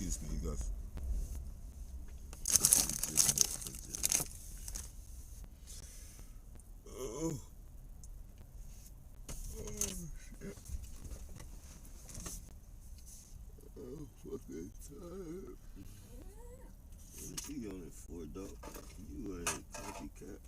Excuse me, you guys. Oh, shit. I'm fucking tired. She on it for, dog. You a copycat.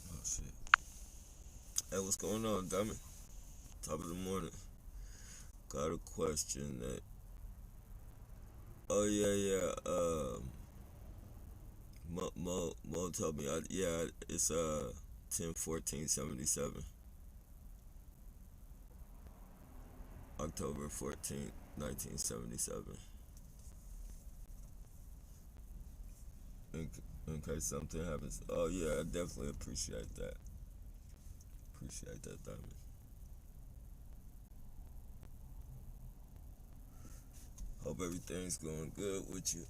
Oh, shit. Hey, what's going on, Diamond? Top of the morning. Got a question that. Oh, yeah, yeah. Mo told me. Yeah, it's 10/14/77. October 14th, 1977. In, in case something happens. Oh, yeah, I definitely appreciate that. Appreciate that, Diamond. Hope everything's going good with you.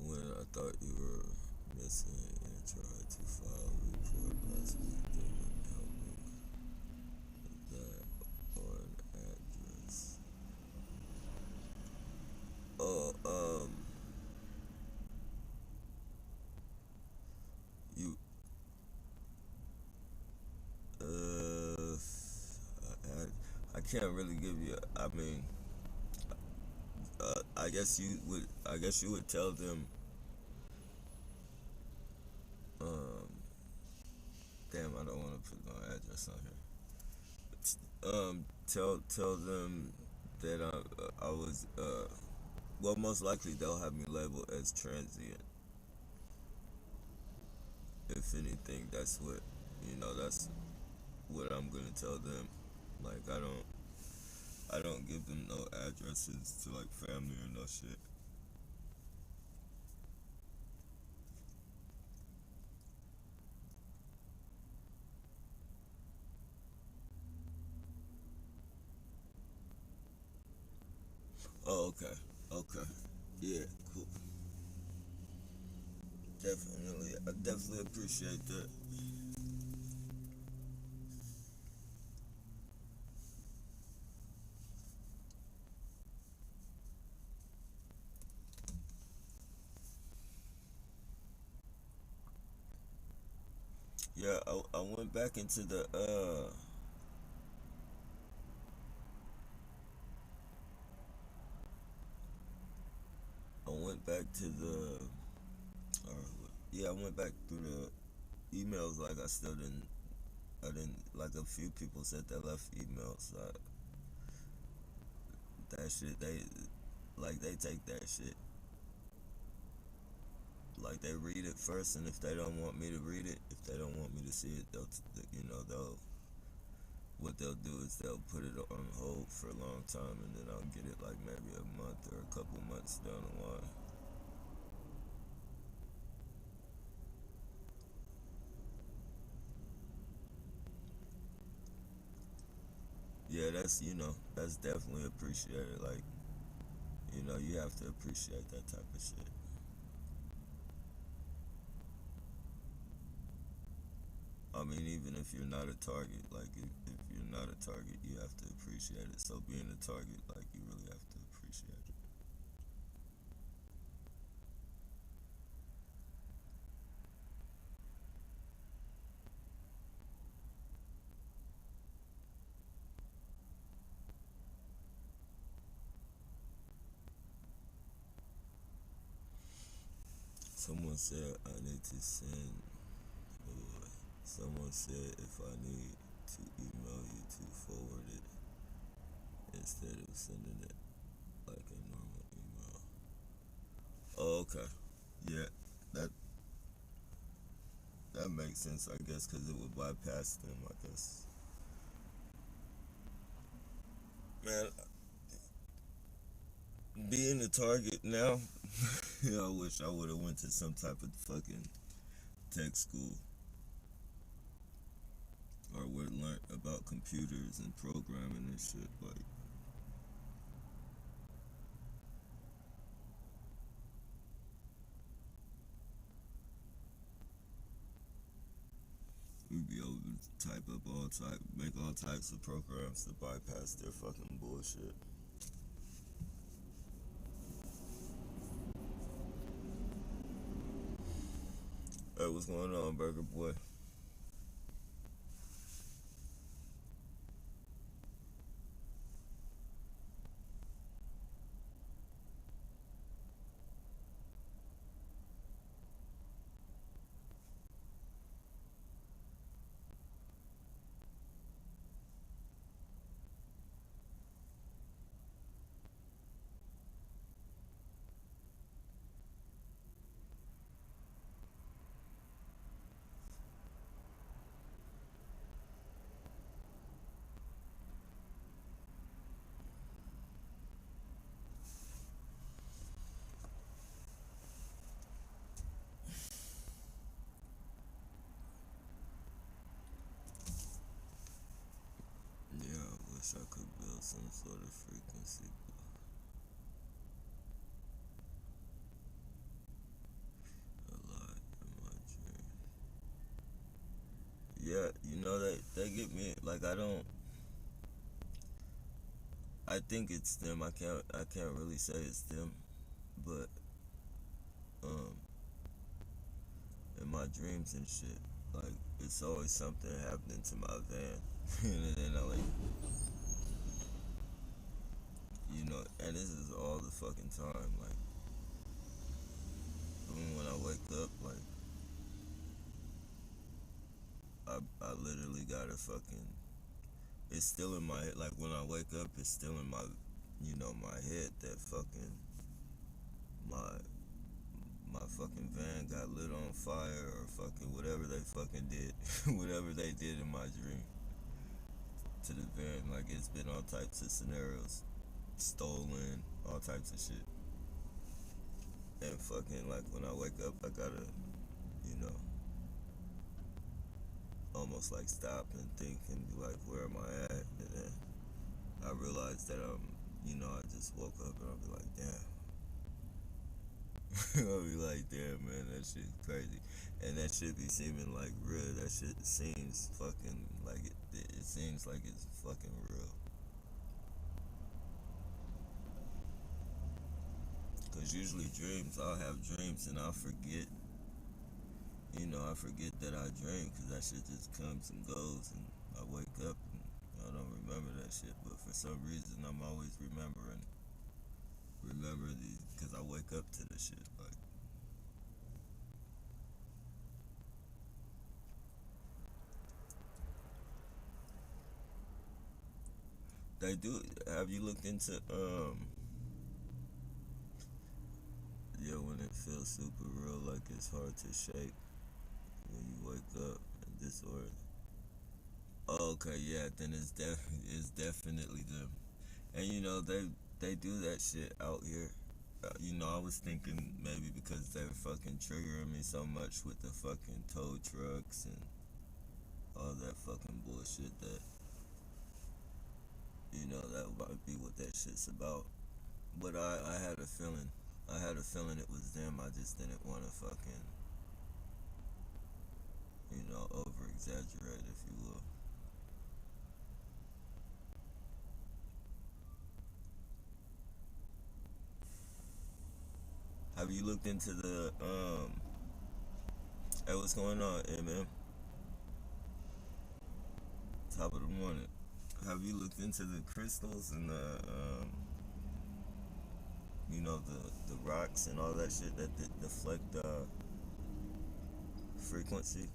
When I thought you were missing and tried to file a report last week, they wouldn't help me with that or an address. Oh, you, I can't really give you. I mean, I guess you would. I guess you would tell them. Um, damn, I don't want to put no address on here. Tell them that I was. Well, most likely they'll have me labeled as transient. If anything, that's what That's what I'm gonna tell them. Like I don't give them no addresses to like family or no shit. Oh, okay, okay, yeah, cool. Definitely, I definitely appreciate that. Yeah, I went back into the I went back to the yeah, I went back through the emails. Like I didn't like a few people said they left emails. That shit they take that shit like like they read it first, and if they don't want me to read it, if they don't want me to see it, they'll what they'll do is they'll put it on hold for a long time, and then I'll get it like maybe a month or a couple months down the line. Yeah, that's definitely appreciated. Like, you have to appreciate that type of shit. I mean, even if you're not a target, like if you're not a target, you have to appreciate it. So being a target, like you really have to appreciate it. Someone said I need to send. Or someone said if I need to email you to forward it instead of sending it like a normal email. Oh, okay. Yeah, that that makes sense, I guess, because it would bypass them. I guess. Man, being a target now, I wish I would have went to some type of fucking tech school or would learn about computers and programming and shit. Like, we'd be able to make all types of programs to bypass their fucking bullshit. Hey, what's going on, Burger Boy? Yeah, I wish I could build some sort of frequency. A lot in my dream. Yeah, they get me like I don't. I think it's them. I can't really say it's them, but um, in my dreams and shit, like it's always something happening to my van, and then I like and this is all the fucking time. Like even when I wake up, like I literally got a fucking. It's still in my head. Like when I wake up, it's still in my head that fucking my my fucking van got lit on fire or fucking whatever they fucking did, whatever they did in my dream to the van. Like it's been all types of scenarios, stolen, all types of shit. And fucking like when I wake up, I gotta, you know, almost like stop and think and be like, where am I at? And then I realize that I just woke up and I'll be like, damn. I'll be like, damn, man, that shit's crazy. And that shit be seeming like real. That shit seems fucking like it seems like it's fucking real. Cause usually I'll have dreams and I'll forget. I forget that I dream because that shit just comes and goes, and I wake up and I don't remember that shit. But for some reason, I'm always remember these because I wake up to the shit. Like they do. Have you looked into yeah when it feel super real, like it's hard to shake when you wake up and disorder. Oh, okay, yeah, then it's definitely them. And they do that shit out here. I was thinking maybe because they're fucking triggering me so much with the fucking tow trucks and all that fucking bullshit that that might be what that shit's about. But I had a feeling. I had a feeling it was them. I just didn't want to fucking, over exaggerate, if you will. Have you looked into hey, what's going on, MM? Top of the morning. Have you looked into the crystals and the rocks and all that shit that deflect frequency?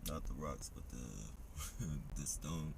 Not the rocks, but the the stones.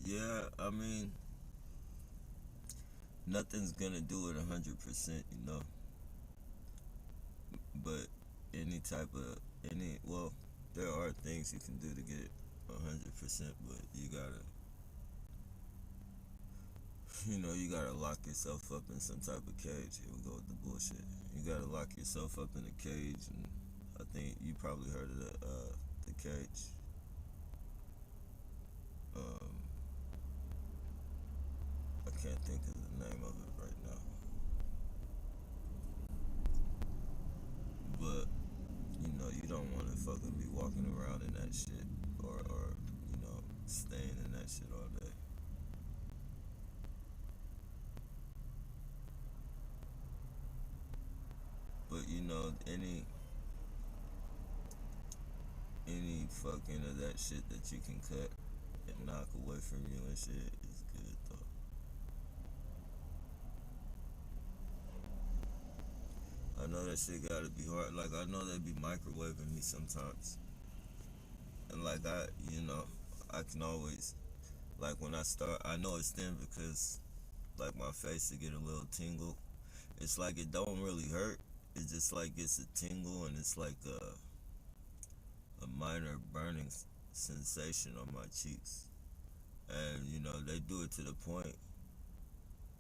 Yeah, I mean, nothing's gonna do it 100%. But any type of any well, there are things you can do to get it 100%, but you gotta lock yourself up in some type of cage. Here we go with the bullshit. You gotta lock yourself up in a cage, and I think you probably heard of the cage. Um, I can't think of the name of it right now, but you don't want to fucking be walking around in that shit, or staying in that shit all day. But any fucking of that shit that you can cut and knock away from you and shit is good though. I know that shit gotta be hard. Like I know they be microwaving me sometimes, and like I can always like when I start. I know it's them because like my face to get a little tingle. It's like it don't really hurt. It's just like it's a tingle and it's like a minor burning sensation on my cheeks. And they do it to the point.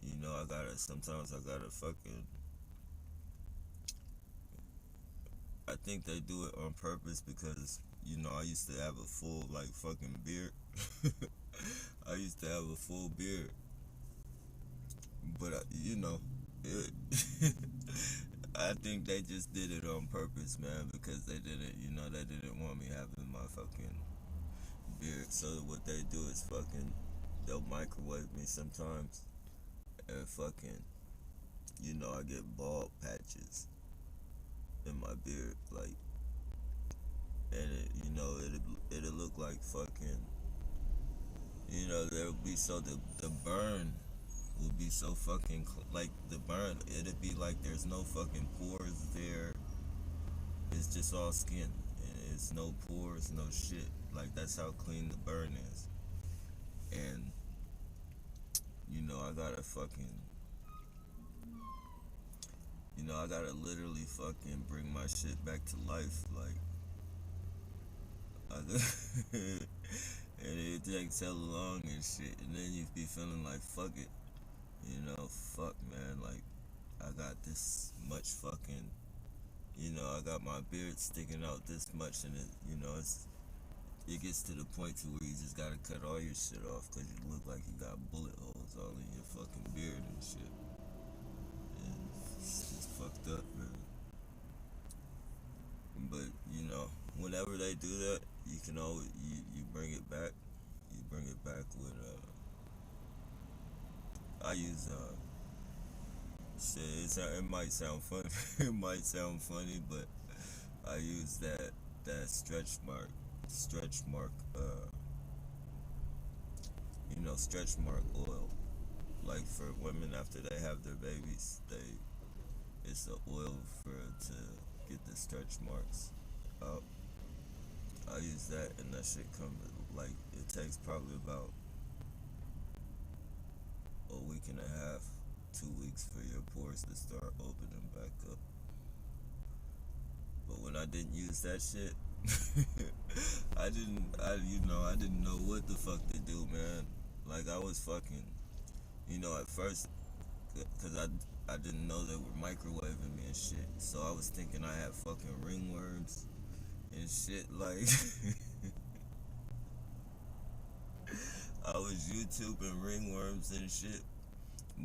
I gotta fucking. I think they do it on purpose because I used to have a full like fucking beard. I used to have a full beard, but it, I think they just did it on purpose, man, because they didn't want me having my fucking beard. So what they do is fucking they'll microwave me sometimes, and fucking I get bald patches in my beard, like, and it'll look like fucking, there'll be so the burn will be so fucking like the burn. It'll be like there's no fucking pores there. It's just all skin. And it's no pores, no shit. Like that's how clean the burn is. And I gotta fucking, I gotta literally fucking bring my shit back to life. Like I and it takes hella long and shit. And then you be feeling like fuck it. Fuck man. Like I got this much fucking I got my beard sticking out this much, and it gets to the point to where you just gotta cut all your shit off because you look like you got bullet holes all in your fucking beard and shit. And it's fucked up, man. But whenever they do that, you can always you bring it back. You bring it back with I use shit. It might sound funny. It might sound funny, but I use that stretch mark stretch mark oil. Like for women after they have their babies, it's the oil for to get the stretch marks out. I use that, and that shit comes like it takes probably about a week and a half, 2 weeks for your pores to start opening back up. But when I didn't use that shit, I didn't know what the fuck to do, man. Like I was fucking, at first, cause I didn't know they were microwaving me and shit. So I was thinking I had fucking ringworms and shit. Like I was YouTubing ringworms and shit.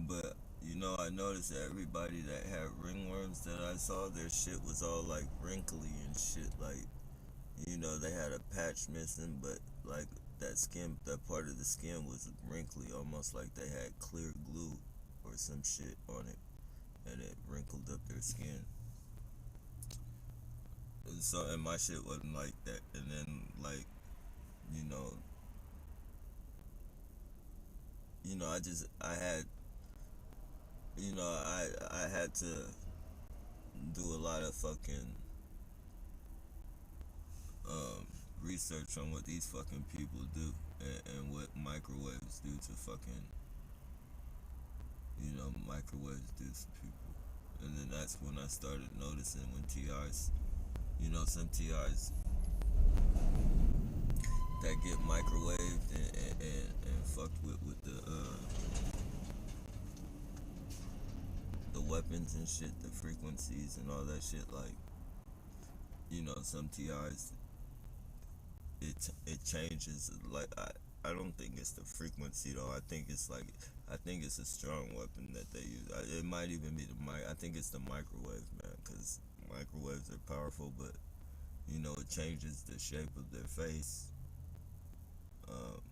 But I noticed that everybody that had ringworms that I saw, their shit was all like wrinkly and shit. Like they had a patch missing, but like that part of the skin was wrinkly, almost like they had clear glue or some shit on it, and it wrinkled up their skin. And my shit wasn't like that. And then like, you know, I had, I had to do a lot of fucking um, research on what these fucking people do, and what microwaves do to fucking, microwaves do to people. And then that's when I started noticing when TIs, some TIs that get microwaved and fucked with the weapons and shit, the frequencies and all that shit. Like, some TIs, it changes. Like I don't think it's the frequency though. I think it's a strong weapon that they use. It might even be the mic. I think it's the microwave, man, because microwaves are powerful, but it changes the shape of their face. Um,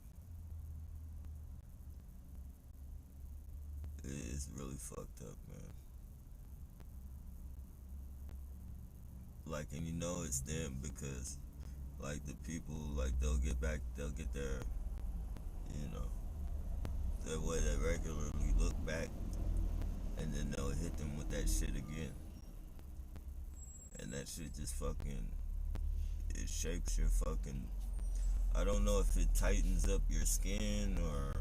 it's really fucked up, man. Like, and it's them because, like, the people, like, they'll get you know, their way they regularly look back, and then they'll hit them with that shit again. And that shit just fucking, it shapes your fucking, I don't know if it tightens up your skin or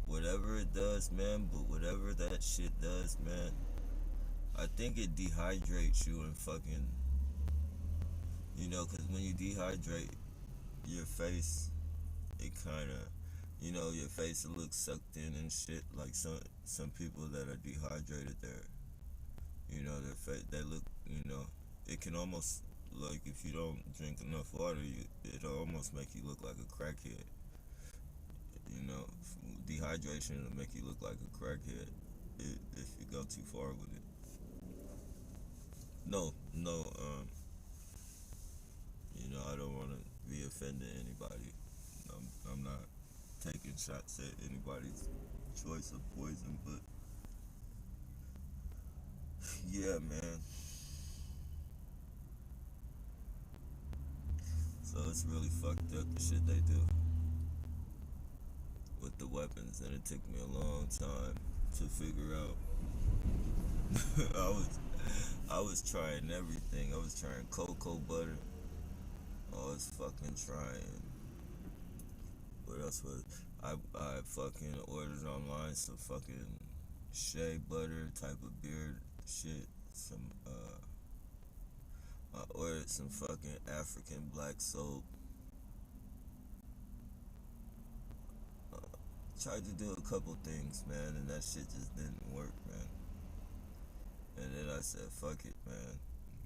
whatever it does, man, but whatever that shit does, man, I think it dehydrates you and fucking, because when you dehydrate your face, it kind of, your face looks sucked in and shit. Like some people that are dehydrated, their face, they look, it can almost, like, if you don't drink enough water, it'll almost make you look like a crackhead. You know, Dehydration will make you look like a crackhead if you go too far with it. No, no, I don't want to be offending anybody. I'm not taking shots at anybody's choice of poison, but yeah, man. So it's really fucked up the shit they do with the weapons, and it took me a long time to figure out. I was trying everything. I was trying cocoa butter. I was fucking trying. What else was I fucking ordered online some fucking shea butter type of beard shit. I ordered some fucking African black soap. Tried to do a couple things, man, and that shit just didn't work, man. And then I said, fuck it, man.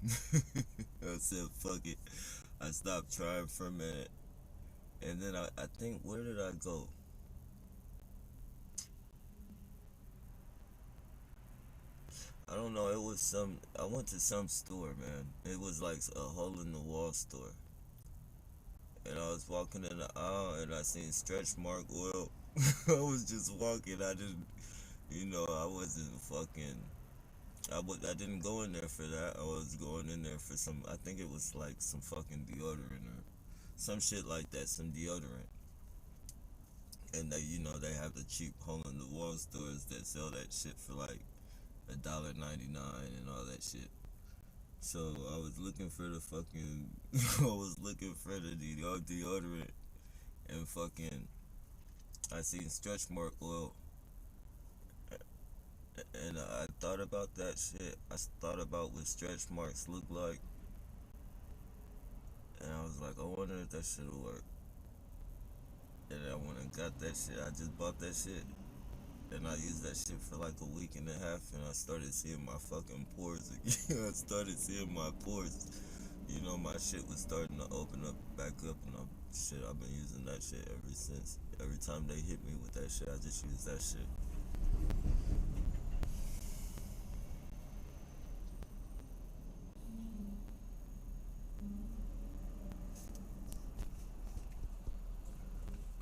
I said, fuck it. I stopped trying for a minute. And then I think, where did I go? I don't know. It was some. I went to some store, man. It was like a hole in the wall store. And I was walking in the aisle and I seen stretch mark oil. I was just walking. I didn't, I wasn't fucking. I didn't go in there for that. I was going in there for some. I think it was like some fucking deodorant or some shit like that. Some deodorant. And they have the cheap hole in the wall stores that sell that shit for like $1.99 and all that shit. So I was looking for the fucking, I was looking for the deodorant, and fucking, I seen stretch mark oil, and I thought about that shit. I thought about what stretch marks look like, and I was like, I wonder if that shit'll work. And I went and got that shit. I just bought that shit, and I used that shit for like a week and a half, and I started seeing my fucking pores again. I started seeing my pores. My shit was starting to open up back up, and I've been using that shit ever since. Every time they hit me with that shit, I just use that shit.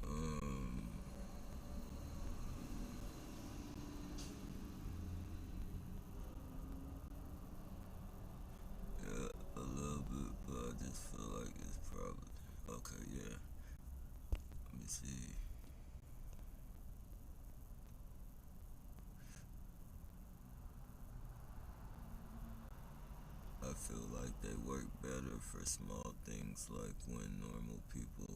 Um, yeah, a little bit, but I just feel like it's probably okay. Yeah, let me see. I feel like they work better for small things, like when normal people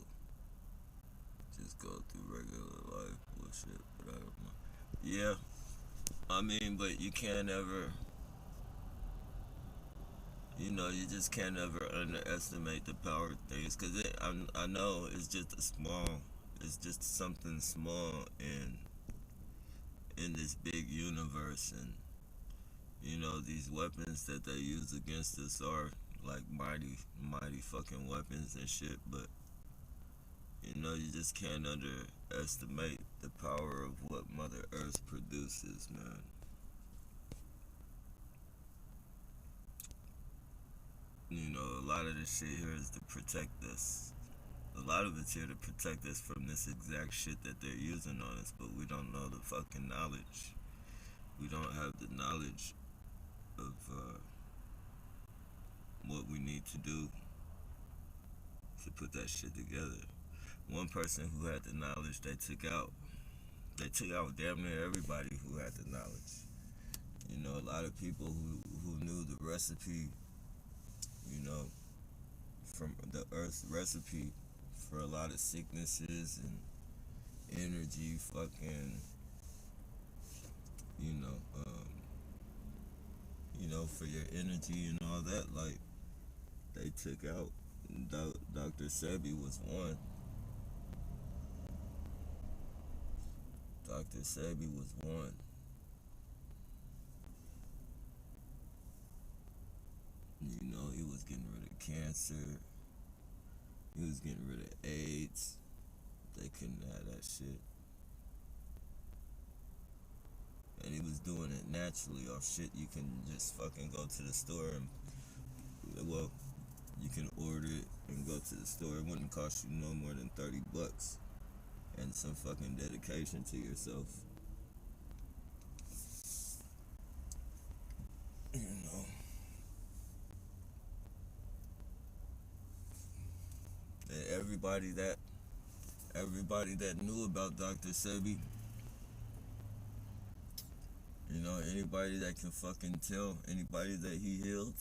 just go through regular life bullshit. But I don't know. Yeah, I mean, but you can't ever, you just can't ever underestimate the power of things, because I know it's just something small in this big universe. And these weapons that they use against us are like mighty fucking weapons and shit. But you just can't underestimate the power of what Mother Earth produces, man. A lot of this shit here is to protect us. A lot of it's here to protect us from this exact shit that they're using on us, but we don't know the fucking knowledge. We don't have the knowledge of what we need to do to put that shit together. One person who had the knowledge, they took out damn near everybody who had the knowledge. A lot of people who knew the recipe, you know, from the earth's recipe for a lot of sicknesses and energy, fucking, you know, um, for your energy and all that. Like they took out. Dr. Sebi was one. Dr. Sebi was one. He was getting rid of cancer. He was getting rid of AIDS. They couldn't have that shit. And he was doing it naturally off shit you can just fucking go to the store and, well, you can order it and go to the store. It wouldn't cost you no more than $30 and some fucking dedication to yourself. You know, and everybody that knew about Dr. Sebi, anybody that can fucking tell anybody that he healed,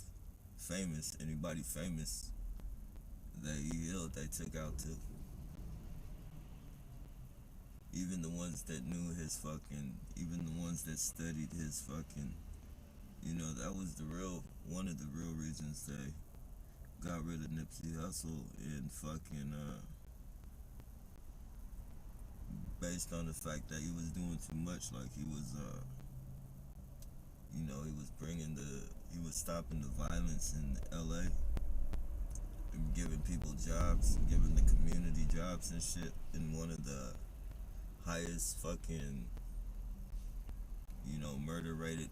anybody famous that he healed, they took out too. Even the ones that studied his fucking, that was one of the real reasons they got rid of Nipsey Hussle and fucking, based on the fact that he was doing too much. Like he was bringing He was stopping the violence in LA and giving people jobs, giving the community jobs and shit in one of the highest fucking, murder rated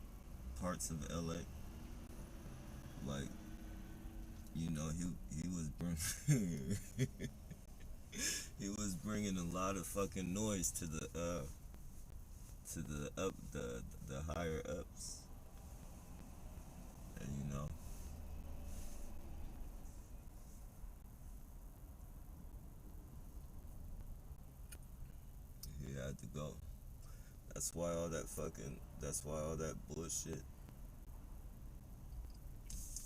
parts of LA. Like, he was bringing he was bringing a lot of fucking noise to the higher ups, and he had to go. That's why all that bullshit.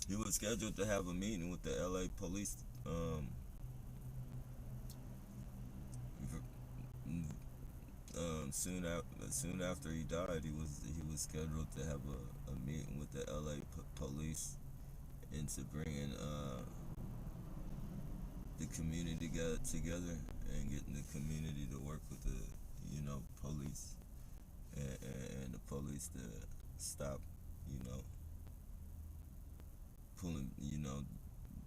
He was scheduled to have a meeting with the LA police soon after he died. He was scheduled to have a meeting with the LA police into bringing the community got together and getting the community to work with the police, and the police to stop you know pulling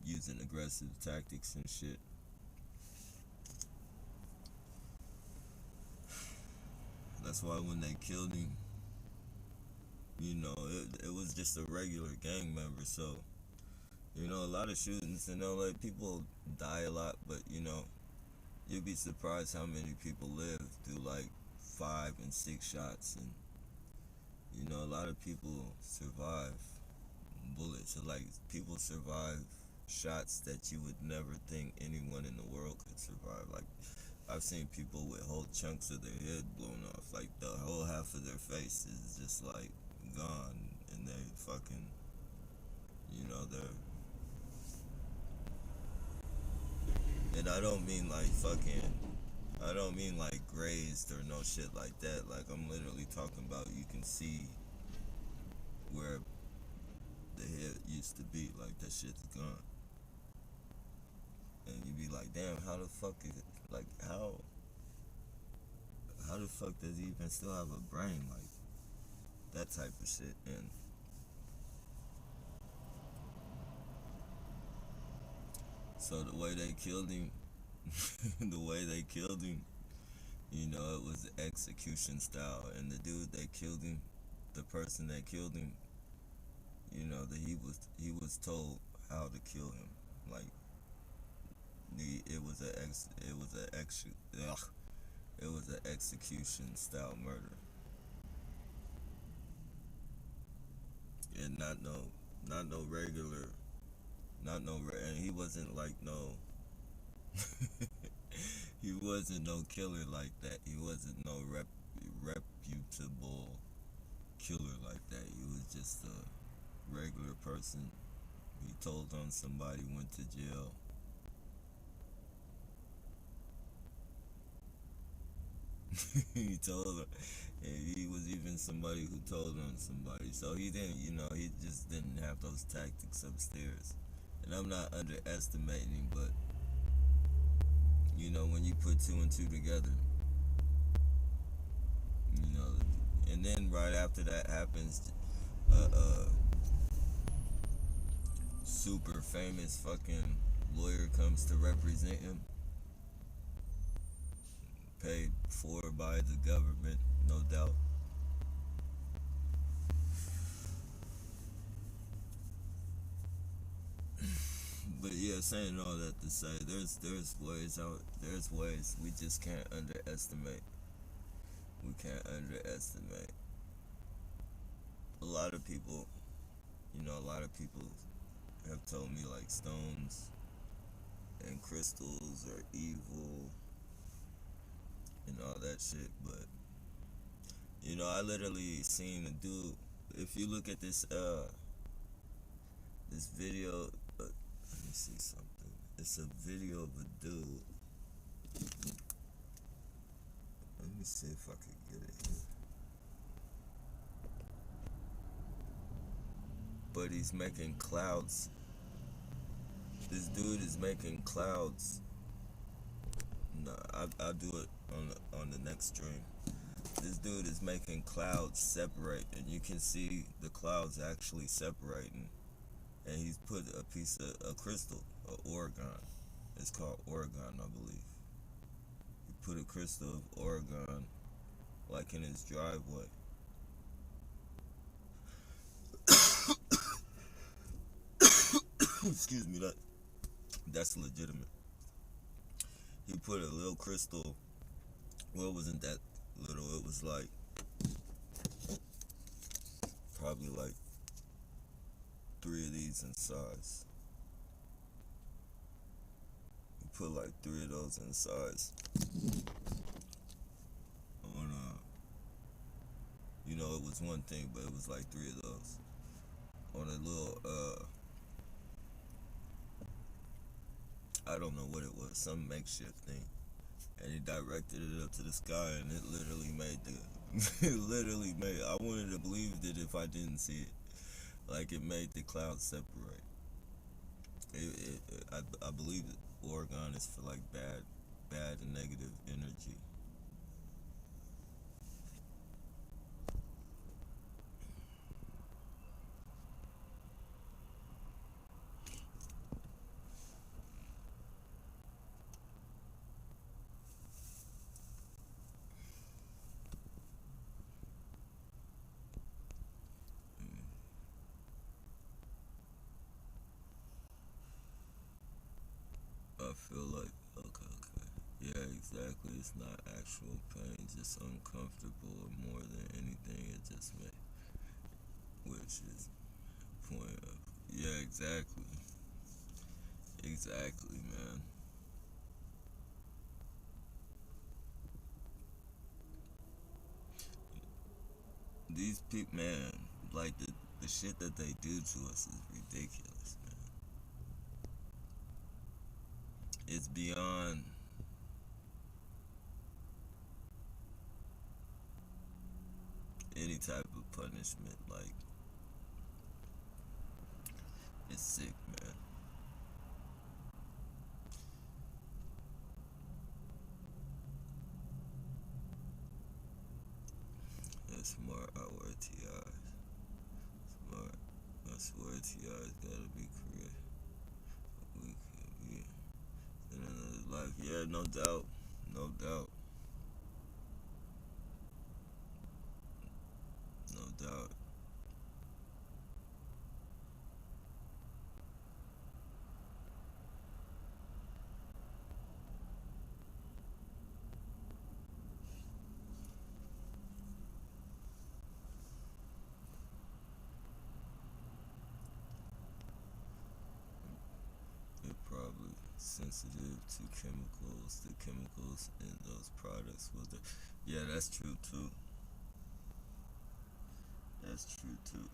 using aggressive tactics and shit. That's why when they killed him, it was just a regular gang member. So a lot of shootings in LA, people die a lot, but you'd be surprised how many people live through like 5 and 6 shots, and a lot of people survive bullets. So, like, people survive shots that you would never think anyone in the world could survive. Like, I've seen people with whole chunks of their head blown off, like the whole half of their face is just like gone, and they fucking, they're. And I don't mean like fucking, I don't mean like grazed or no shit like that. Like, I'm literally talking about you can see where the head used to be. Like, that shit's gone. And you be like, damn, how the fuck is it? Like, how the fuck does he even still have a brain? Like, that type of shit. And so the way they killed him, the way they killed him, it was execution style. And the dude that killed him, the person that killed him, that he was told how to kill him. Like, it was an execution style murder, and not no regular, and he wasn't like no, he wasn't no killer like that. He wasn't no reputable killer like that. He was just a regular person. He told on somebody, went to jail. He told her, and he was even somebody who told on somebody. So he didn't, he just didn't have those tactics upstairs. And I'm not underestimating, but when you put two and two together, you know, and then right after that happens, super famous fucking lawyer comes to represent him, paid for by the government, no doubt. But yeah, saying all that to say, there's ways we just can't underestimate. We can't underestimate. A lot of people, a lot of people have told me like stones and crystals are evil and all that shit, but I literally seen a dude. If you look at this video, let me see something. It's a video of a dude. Let me see if I could get it here. But he's making clouds. This dude is making clouds. No, I'll do it on the next stream. this dude is making clouds separate, and you can see the clouds actually separating. And he's put a piece of a crystal, a Oregon. It's called Oregon, I believe. He put a crystal of Oregon like in his driveway. Excuse me, that's legitimate. He put a little crystal. Well, it wasn't that little. It was like probably like three of these in size. He put like three of those in size on it was one thing, but it was like three of those on a little I don't know what it was, some makeshift thing. And he directed it up to the sky, and it literally made it literally made, I wouldn't have believed it if I didn't see it. Like, it made the clouds separate. I believe that Oregon is for like bad and negative energy. I feel like, okay. Yeah, exactly. It's not actual pain, just uncomfortable, and more than anything, it just may, which is point of, yeah, exactly. Exactly, man. These people, man, like the shit that they do to us is ridiculous, man. It's beyond any type of punishment. Like, it's sick, man. It's smart. I wear TIs. Smart. I swear TIs gotta be creative. We could be in another life. Yeah, no doubt. No doubt. No doubt. They're probably sensitive to chemicals. The chemicals in those products will. Yeah, that's true too. That's true too.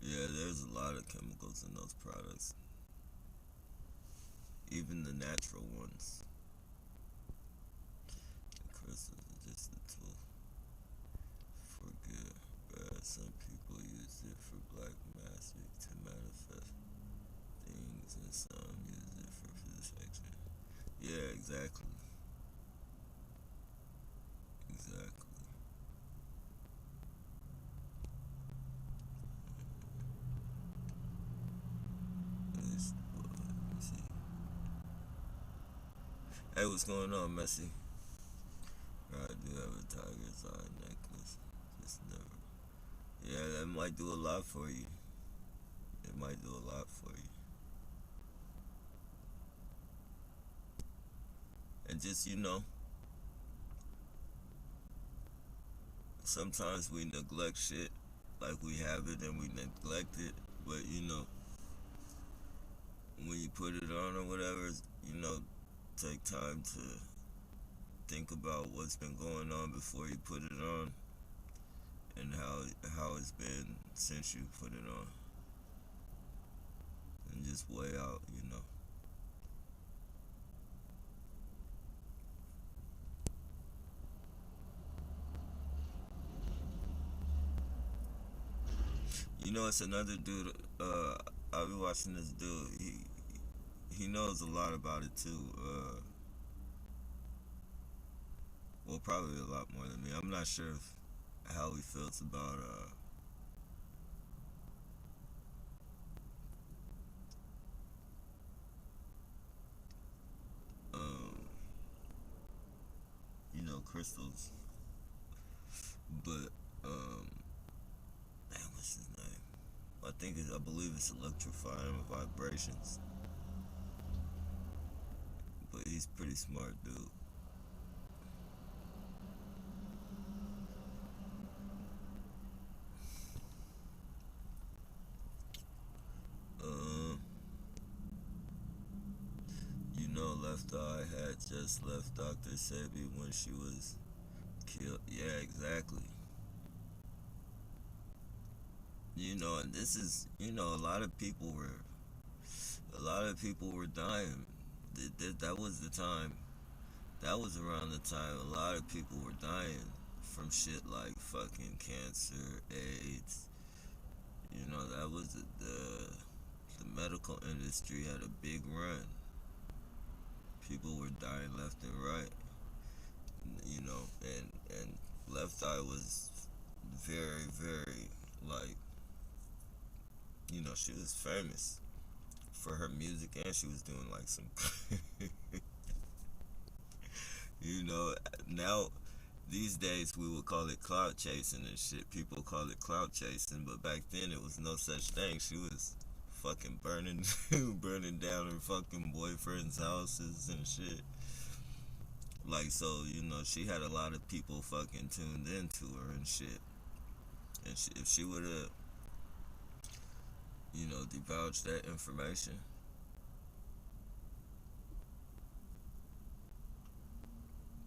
Yeah, there's a lot of chemicals in those products. Even the natural ones. The crystals are just a tool for good. Some people use it for black magic to manifest things, and some use it for protection. Yeah, exactly. Exactly. Let me see. Hey, what's going on, Messi? I do have a tiger's eye necklace. Just never. Yeah, that might do a lot for you. It might do a lot for you. And just, sometimes we neglect shit. Like, we have it and we neglect it. But, when you put it on or whatever, take time to think about what's been going on before you put it on, and how it's been since you put it on, and just weigh out. It's another dude. I've been watching this dude. he knows a lot about it too. Well, probably a lot more than me. I'm not sure how he feels about um, crystals, but man, what's his name? I believe it's electrifying vibrations, but he's pretty smart, dude. Um, Left Eye had just left Dr. Sebi when she was killed. Yeah, exactly. And this is, a lot of people were dying. That was the time. That was around the time a lot of people were dying from shit like fucking cancer, AIDS. That was the medical industry had a big run. People were dying left and right. And Left Eye was very, very, like, she was famous for her music, and she was doing like some you know now these days we would call it clout chasing and shit. People call it clout chasing, but back then it was no such thing. She was fucking burning burning down her fucking boyfriend's houses and shit. Like, so, she had a lot of people fucking tuned into her and shit. And if she would have, divulged that information,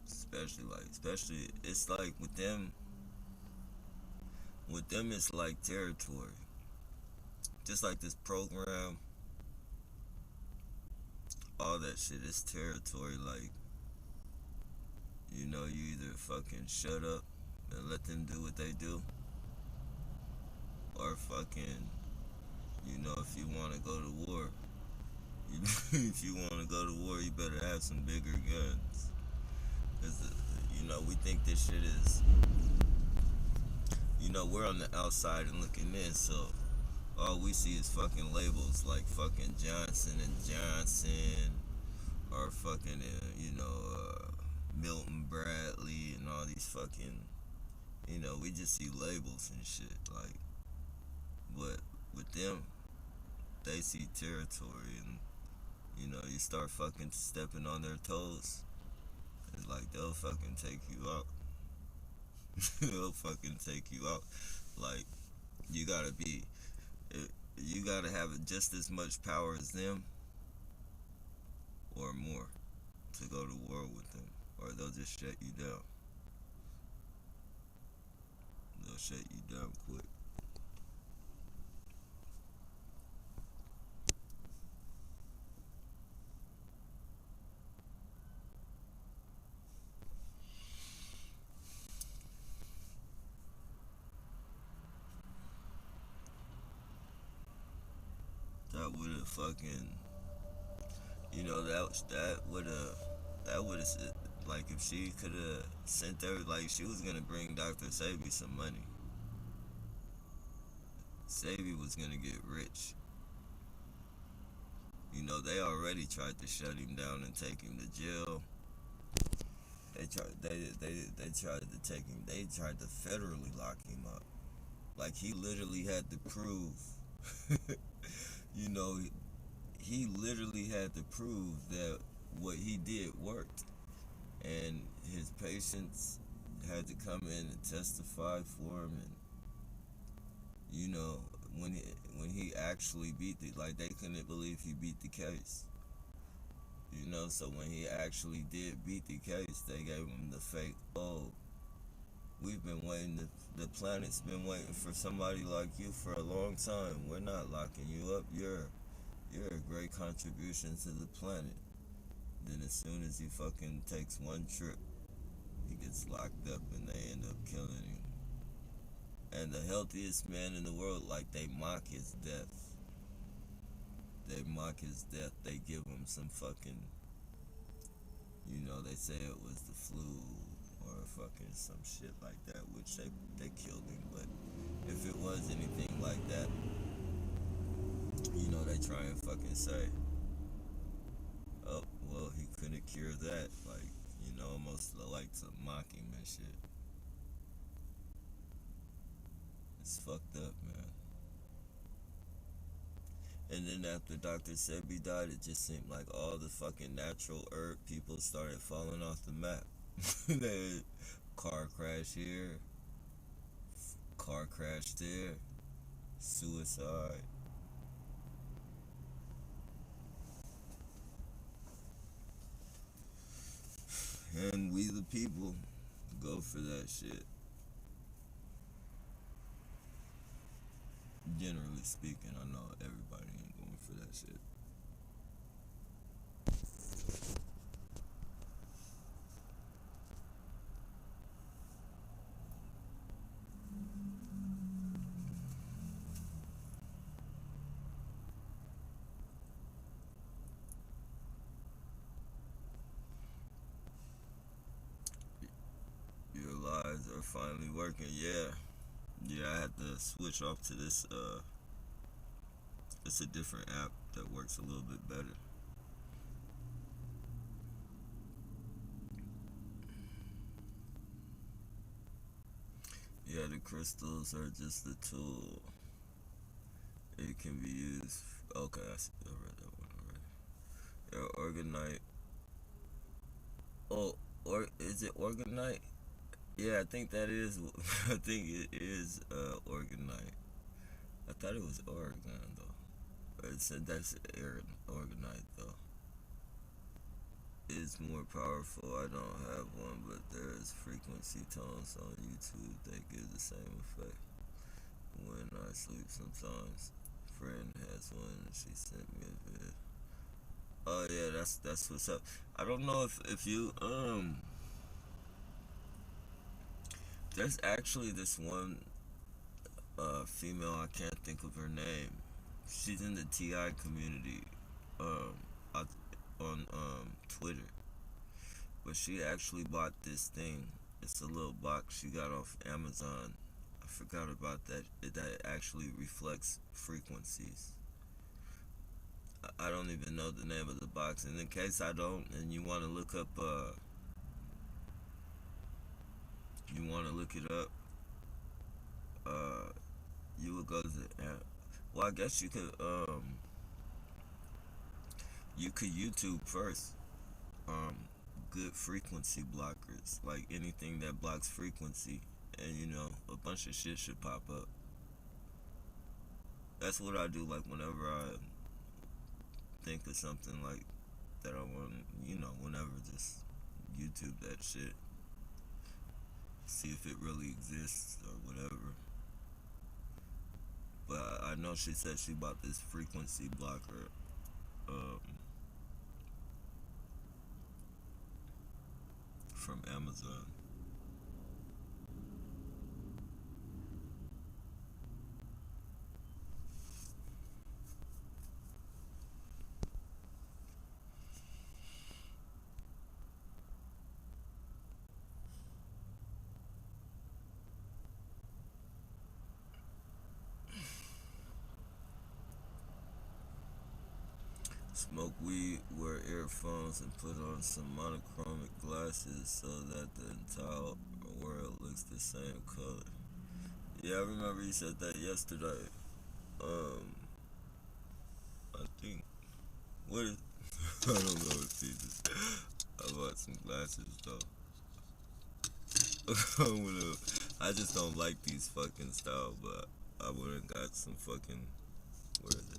especially, it's like with them, it's like territory. Just like this program, all that shit is territory. Like, you either fucking shut up and let them do what they do, or fucking, if you want to go to war, if you want to go to war, you better have some bigger guns. Cause we think this shit is, we're on the outside and looking in, so all we see is fucking labels like fucking Johnson and Johnson, or fucking, Milton Bradley and all these fucking, we just see labels and shit. Like, but with them, they see territory, and you start fucking stepping on their toes. It's like they'll fucking take you out. They'll fucking take you out. Like, you gotta be, you gotta have just as much power as them or more to go to war with them, or they'll just shut you down. They'll shut you down quick. That would have fucking, that would have, like, if she could have sent her, like, she was gonna bring Dr. Sabi some money. Sabi was gonna get rich. They already tried to shut him down and take him to jail. They tried to take him. They tried to federally lock him up. Like, he literally had to prove. you know, he literally had to prove that what he did worked, and his patients had to come in and testify for him, and when he actually beat the, like, they couldn't believe he beat the case. So when he actually did beat the case, they gave him the fake, oh, we've been waiting, the planet's been waiting for somebody like you for a long time. We're not locking you up. You're a great contribution to the planet. Then as soon as he fucking takes one trip, he gets locked up and they end up killing him. And the healthiest man in the world, like, they mock his death. they mock his death. They give him some fucking, they say it was the flu or fucking some shit like that, which they killed him. But if it was anything like that, they try and fucking say, oh, well, he couldn't cure that. Like, almost like to mock him and shit. It's fucked up, man. And then after Dr. Sebi died, it just seemed like all the fucking natural herb people started falling off the map. They car crash here, car crash there, suicide. And we the people go for that shit. Generally speaking, I know everybody ain't going for that shit. Your lies are finally working. Yeah, I had to switch off to this. It's a different app that works a little bit better. Yeah, the crystals are just a tool. It can be used. Okay, I read that one already. Yeah, organite. Oh, or is it organite? Yeah, I think that is. I think it is organite. I thought it was Oregon though. It said that's organite though. It's more powerful. I don't have one, but there's frequency tones on YouTube that give the same effect when I sleep sometimes. Friend has one and she sent me a vid. Oh yeah, that's what's up. I don't know if you there's actually this one female, I can't think of her name. She's in the TI community um on Twitter. But she actually bought this thing. It's a little box she got off Amazon. I forgot about that. That actually reflects frequencies. I don't even know the name of the box. And in case I don't, and you want to look up, you want to look it up, uh, you would go to. Well, I guess you could YouTube first. Um, Good frequency blockers, like anything that blocks frequency, and a bunch of shit should pop up. That's what I do. Like whenever I think of something like that, I want, whenever just YouTube that shit, see if it really exists or whatever. But I know she said she bought this frequency blocker um, from Amazon. Smoke weed, wear earphones, and put on some monochromatic glasses so that the entire world looks the same color. Yeah, I remember you said that yesterday. Um, I think what is I don't know if he just I bought some glasses though. I just don't like these fucking style, but I would have got some fucking where is it?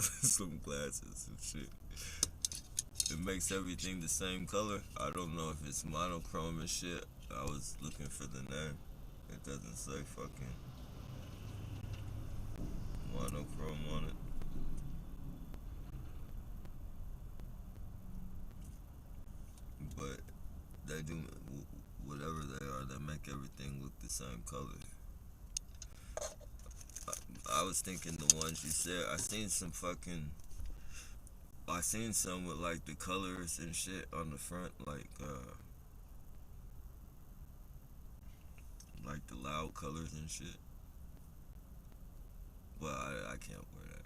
Some glasses and shit. It makes everything the same color. I don't know if it's monochrome and shit. I was looking for the name. It doesn't say fucking monochrome on it. But they do whatever they are. They make everything look the same color. I was thinking the ones you said. I seen some with like the colors and shit on the front, like the loud colors and shit. Well, I can't wear that.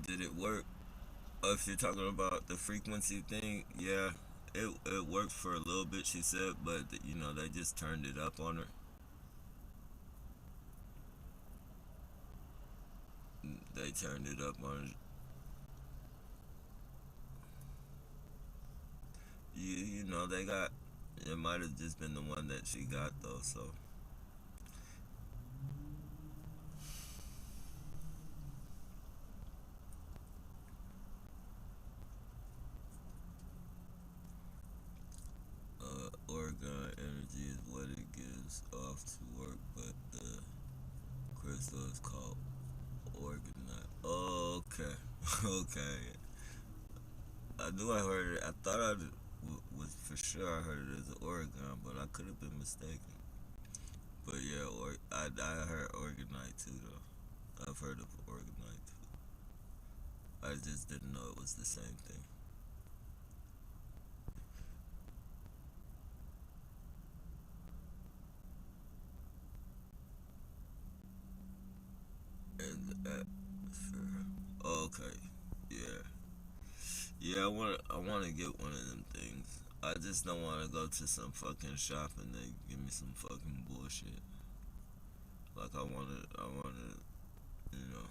Did it work? If you're talking about the frequency thing, yeah, it worked for a little bit. She said, but they just turned it up on her. They turned it up on her. They got. It might have just been the one that she got though. So, Oregon energy is what it gives off to work, but the crystal is called organite. Oh, okay, okay. I knew I heard it. I thought was for sure I heard it as Oregon, but I could have been mistaken. But yeah, I heard organite too though. I've heard of organite too. I just didn't know it was the same thing. And the atmosphere. Oh, okay. Yeah. Yeah, I wanna get one of them things. I just don't wanna go to some fucking shop and they give me some fucking bullshit. Like I wanna, you know,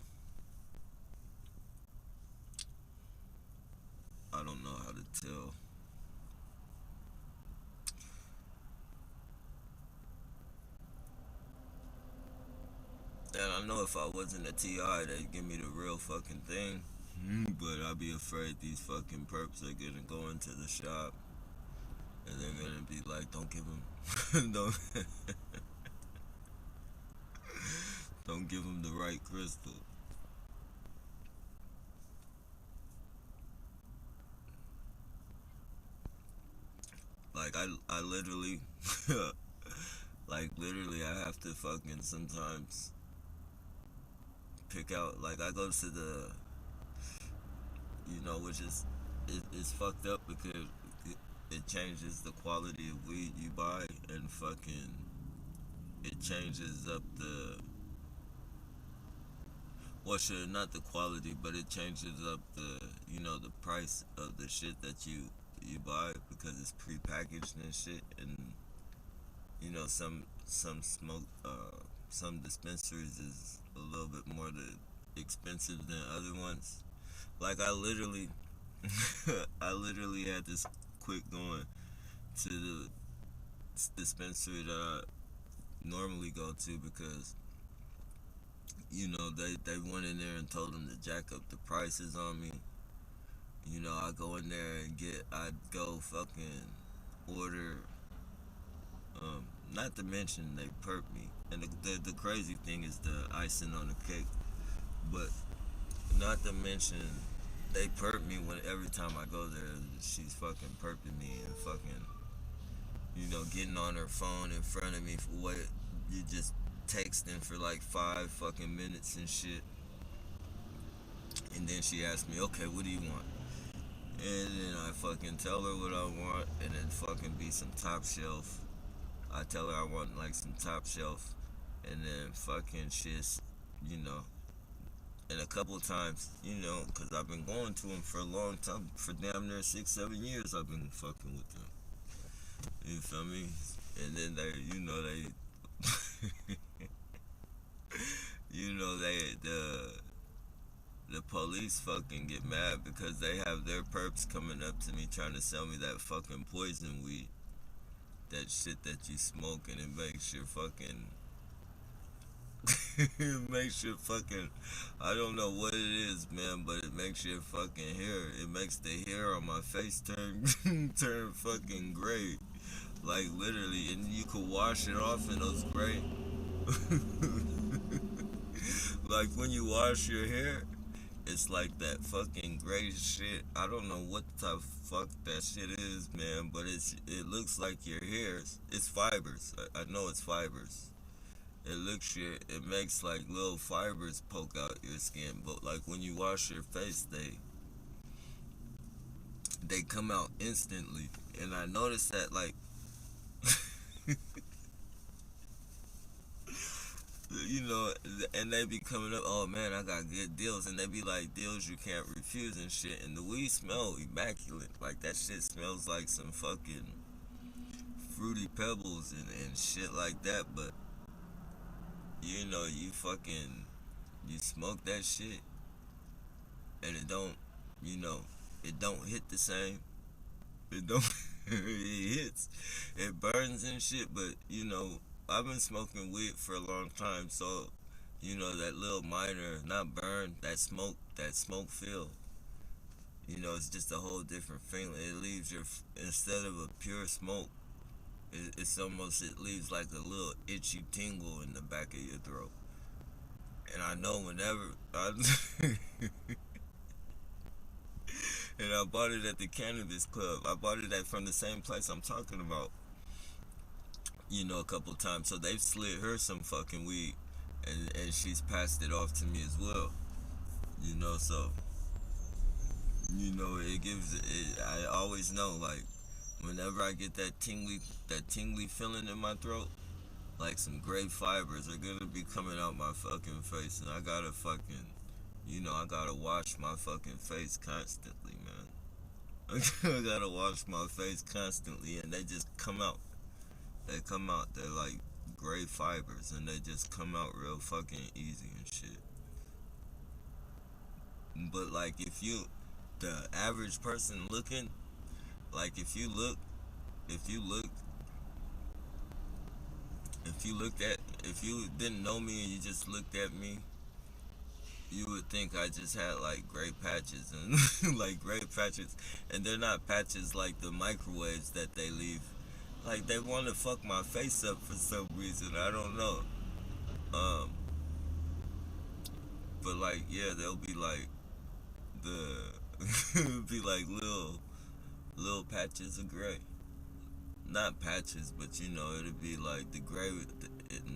I don't know how to tell. And I know if I wasn't a TI, they'd give me the real fucking thing. But I'd be afraid these fucking perps are gonna go into the shop and they're gonna be like, "Don't give them, don't, don't give them the right crystal." Like I literally, like literally, I have to fucking sometimes pick out. Like I go to the, which is it's fucked up because it changes the quality of weed you buy and fucking it changes up the well sure not the quality but it changes up the price of the shit that you buy because it's prepackaged and shit and some smoke some dispensaries is a little bit more expensive than other ones. Like I literally I literally had this quick going to the dispensary that I normally go to because they went in there and told them to jack up the prices on me. I go in there and I go fucking order. Not to mention they perp me, and the crazy thing is the icing on the cake. But not to mention they perp me when every time I go there, she's fucking perping me and fucking getting on her phone in front of me for what you just texting for like 5 fucking minutes and shit. And then she asked me, okay, what do you want? And then I fucking tell her what I want, and then fucking be some top shelf. I tell her I want like some top shelf, and then fucking shit, you know. And a couple of times, because I've been going to them for a long time, for damn near 6, 7 years, I've been fucking with them. You feel me? And then they, the police fucking get mad because they have their perps coming up to me trying to sell me that fucking poison weed. That shit that you smoke and it makes your fucking It makes your fucking, I don't know what it is, man, but it makes your fucking hair, it makes the hair on my face turn turn fucking gray. Like literally, and you could wash it off and it's gray. Like when you wash your hair, it's like that fucking gray shit. I don't know what the type of fuck that shit is, man, but it looks like your hairs. It's fibers. I know it's fibers. It looks shit. It makes like little fibers poke out your skin, but like when you wash your face, they come out instantly. And I noticed that like you know, and they be coming up, oh man, I got good deals, and they be like deals you can't refuse and shit. And the weed smell immaculate, like that shit smells like some fucking fruity pebbles and shit like that. But you know, you smoke that shit, and it don't, you know, it don't hit the same. It don't. It hits, it burns and shit. But you know, I've been smoking weed for a long time, so you know that little minor, not burn, that smoke feel. You know, it's just a whole different feeling. It leaves your instead of a pure smoke, it's almost it leaves like a little itchy tingle in the back of your throat. And I know whenever I and I bought it at the cannabis club. I bought it at from the same place I'm talking about. You know, a couple times. So they've slid her some fucking weed, and she's passed it off to me as well. You know, so you know it gives. I always know like whenever I get that tingly feeling in my throat, like some gray fibers are gonna be coming out my fucking face, and I gotta fucking, you know, I gotta wash my fucking face constantly, man. I gotta wash my face constantly, and they just come out. They come out. They're like gray fibers, and they just come out real fucking easy and shit. But like if you, the average person looking, like if you look, if you didn't know me and you just looked at me, you would think I just had like gray patches and like gray patches, and they're not patches like the microwaves that they leave. Like they want to fuck my face up for some reason. I don't know. Um, but like yeah, they'll be like be like little patches of gray. Not patches, but you know it'll be like the gray,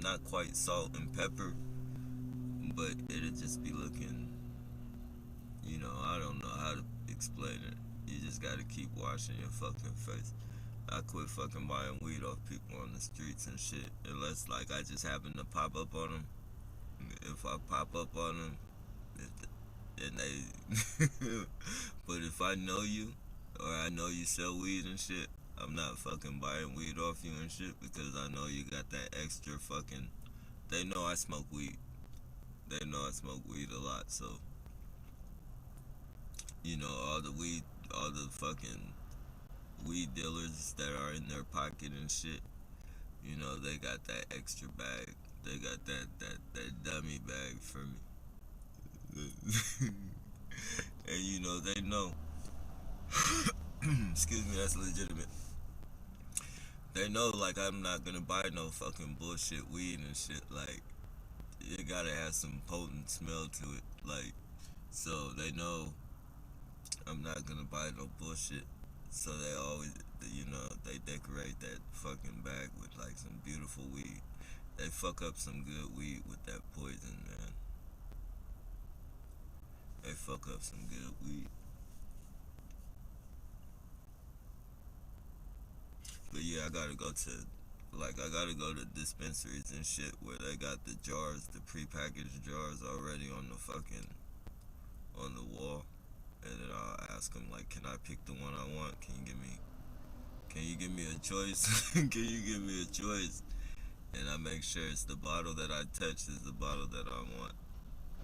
not quite salt and pepper, but it'll just be looking. You know, I don't know how to explain it. You just gotta keep washing your fucking face. I quit fucking buying weed off people on the streets and shit. Unless, like, I just happen to pop up on them. If I pop up on them, and they. But if I know you, or I know you sell weed and shit, I'm not fucking buying weed off you and shit because I know you got that extra fucking. They know I smoke weed. They know I smoke weed a lot, so. You know, all the fucking weed dealers that are in their pocket and shit, you know, they got that extra bag. They got that dummy bag for me. And you know, they know. Excuse me, that's legitimate. They know, like, I'm not gonna buy no fucking bullshit weed and shit. Like, it gotta have some potent smell to it. Like, so they know I'm not gonna buy no bullshit. So they always, you know, they decorate that fucking bag with like some beautiful weed. They fuck up some good weed with that poison, man. They fuck up some good weed. But yeah, I gotta go to dispensaries and shit where they got the jars, the prepackaged jars already on the fucking, on the wall. And then I'll ask them like, can I pick the one I want? Can you give me a choice? Can you give me a choice? And I make sure it's the bottle that I touch is the bottle that I want.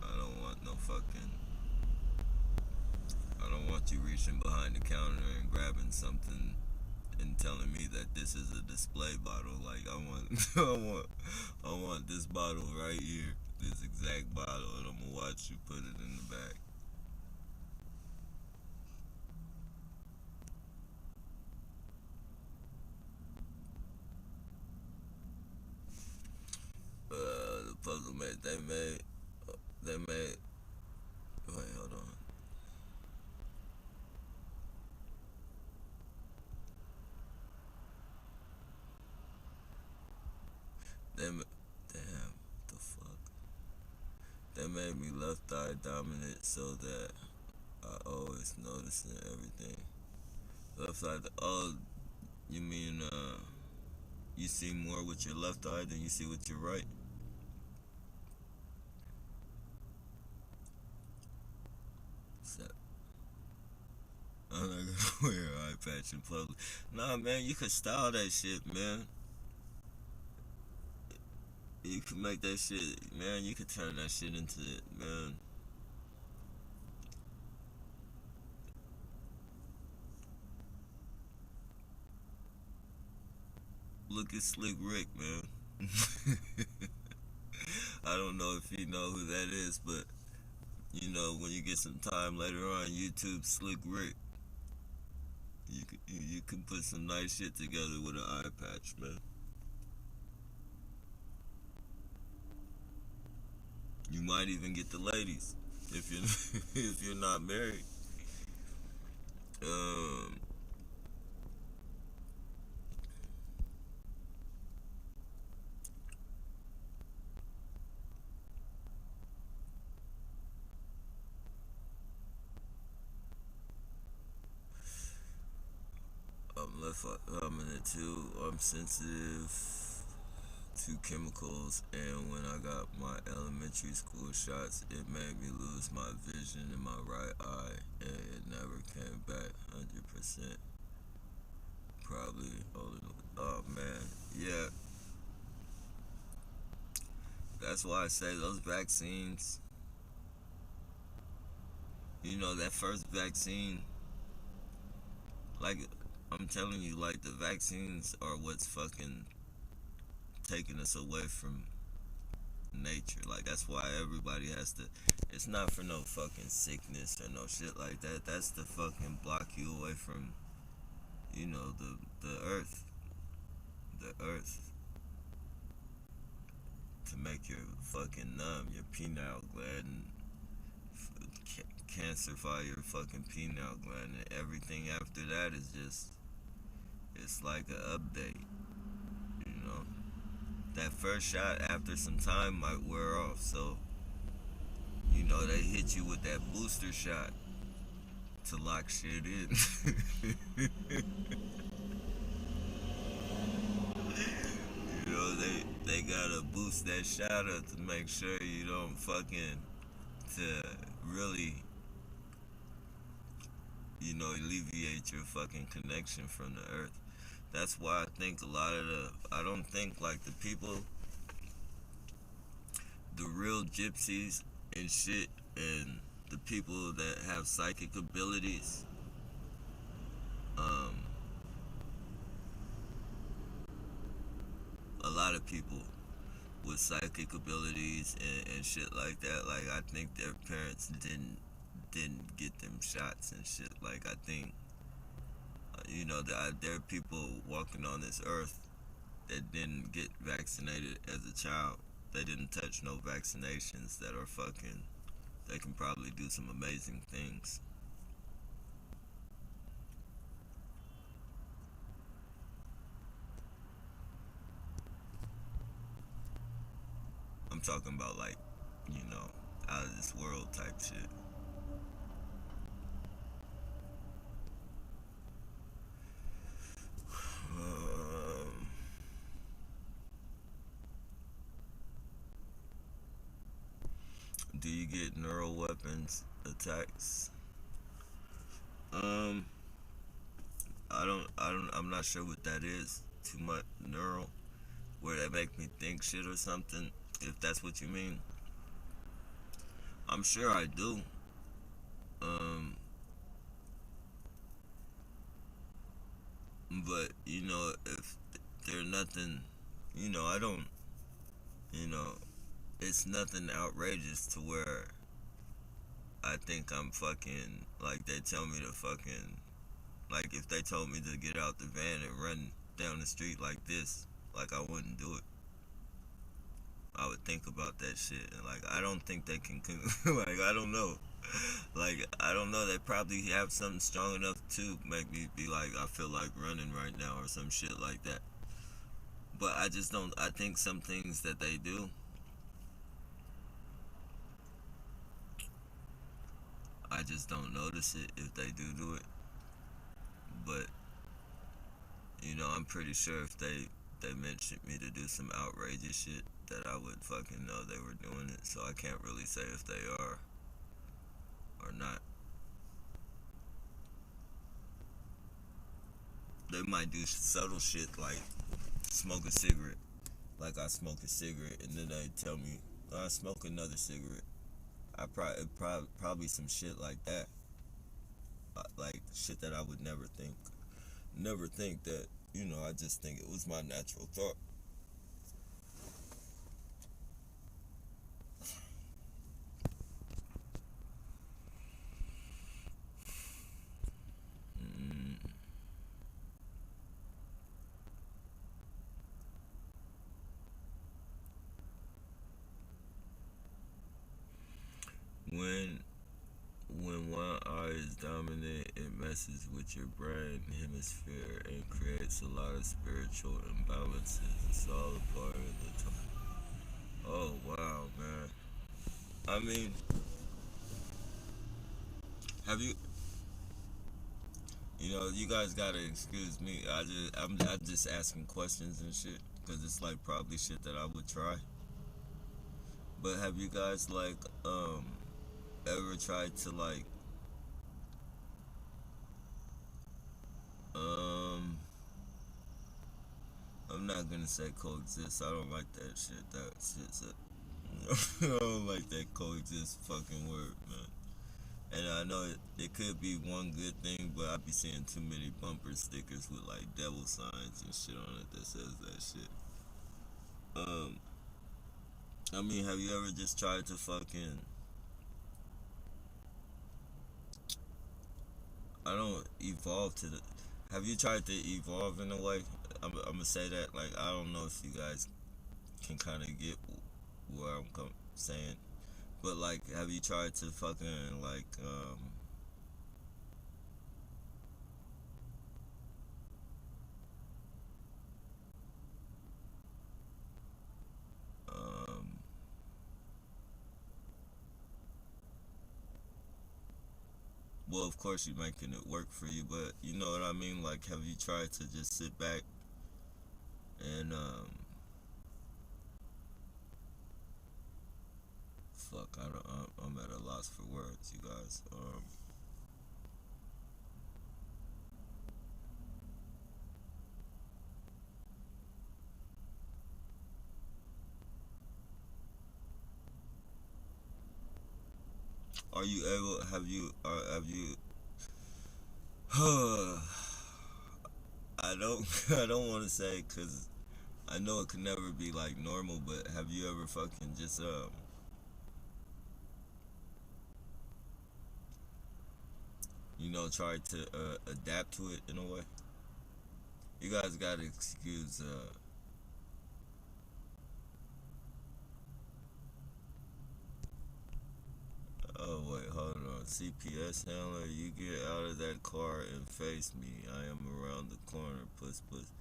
I don't want no fucking. I don't want you reaching behind the counter and grabbing something and telling me that this is a display bottle. Like I want, I want this bottle right here, this exact bottle, and I'm gonna watch you put it in the bag. The puzzle made, they made. Wait, hold on. Damn, the fuck. They made me left eye dominant so that I always noticing everything. Left eye. Oh, you mean you see more with your left eye than you see with your right? So, I'm not gonna wear an eye patch in public. Nah, man, you could style that shit, man. You could make that shit, man. You could turn that shit into, man. Look at Slick Rick, man. I don't know if you know who that is, but you know when you get some time later on YouTube, Slick Rick, you can put some nice shit together with an eye patch, man. You might even get the ladies if you if you're not married. Um, I'm in it too. I'm sensitive to chemicals, and when I got my elementary school shots, it made me lose my vision in my right eye, and it never came back 100%. Probably older. Oh man, yeah. That's why I say those vaccines. You know that first vaccine, like I'm telling you, like the vaccines are what's fucking taking us away from nature. Like that's why everybody has to. It's not for no fucking sickness or no shit like that. That's to fucking block you away from, the earth, the earth, to make you fucking numb, your pineal gland, and cancerify your fucking pineal gland, and everything after that is just, it's like an update, you know. That first shot after some time might wear off, so they hit you with that booster shot to lock shit in. They gotta boost that shot up to make sure you don't fucking, to really, alleviate your fucking connection from the earth. That's why I think a lot of I don't think like the people, the real gypsies and shit, and the people that have psychic abilities, um, a lot of people with psychic abilities and shit like that, like I think their parents didn't get them shots and shit. Like I think, there are people walking on this earth that didn't get vaccinated as a child. They didn't touch no vaccinations that are fucking. They can probably do some amazing things. I'm talking about like, out of this world type shit. Um, do you get neural weapons attacks? Um, I'm not sure what that is. Too much neural, where they make me think shit or something. If that's what you mean, I'm sure I do. Um, But if they're nothing, I don't, you know, it's nothing outrageous to where I think I'm fucking like they tell me to fucking like if they told me to get out the van and run down the street like this, like I wouldn't do it. I would think about that shit and like I don't think they can like I don't know. Like I don't know, they probably have something strong enough to make me be like I feel like running right now or some shit like that. But I just don't I think some things that they do, I just don't notice it if they do it. But I'm pretty sure if they mentioned me to do some outrageous shit that I would fucking know they were doing it. So I can't really say if they are or not. They might do subtle shit like smoke a cigarette. Like I smoke a cigarette and then they tell me I smoke another cigarette. Probably some shit like that. Like shit that I would never think that. I just think it was my natural thought. Mm. When when one eye is dominant, it messes with your brain hemisphere and creates a lot of spiritual imbalances. It's all a part of the time. Oh wow, man. I mean, have you? You guys gotta excuse me. I'm just asking questions and shit because it's like probably shit that I would try. But have you guys like ever tried to like um I'm not gonna say coexist. I don't like that shit. That shit's a I don't like that coexist fucking word, man. And I know it could be one good thing, but I be seeing too many bumper stickers with like devil signs and shit on it that says that shit. Um, I mean, have you ever just tried to fucking? I don't evolve to the. Have you tried to evolve in a way? I'm gonna say that like I don't know if you guys can kind of get where saying, but like, have you tried to fucking like um well, of course you're making it work for you, but you know what I mean? Like, have you tried to just sit back and fuck, I don't, I'm at a loss for words, you guys. Are you able? Have you? I don't, I don't want to say because I know it could never be like normal, but have you ever fucking just tried to adapt to it in a way? You guys gotta excuse oh wait, hold on. CPS handler, you get out of that car and face me. I am around the corner, puss puss.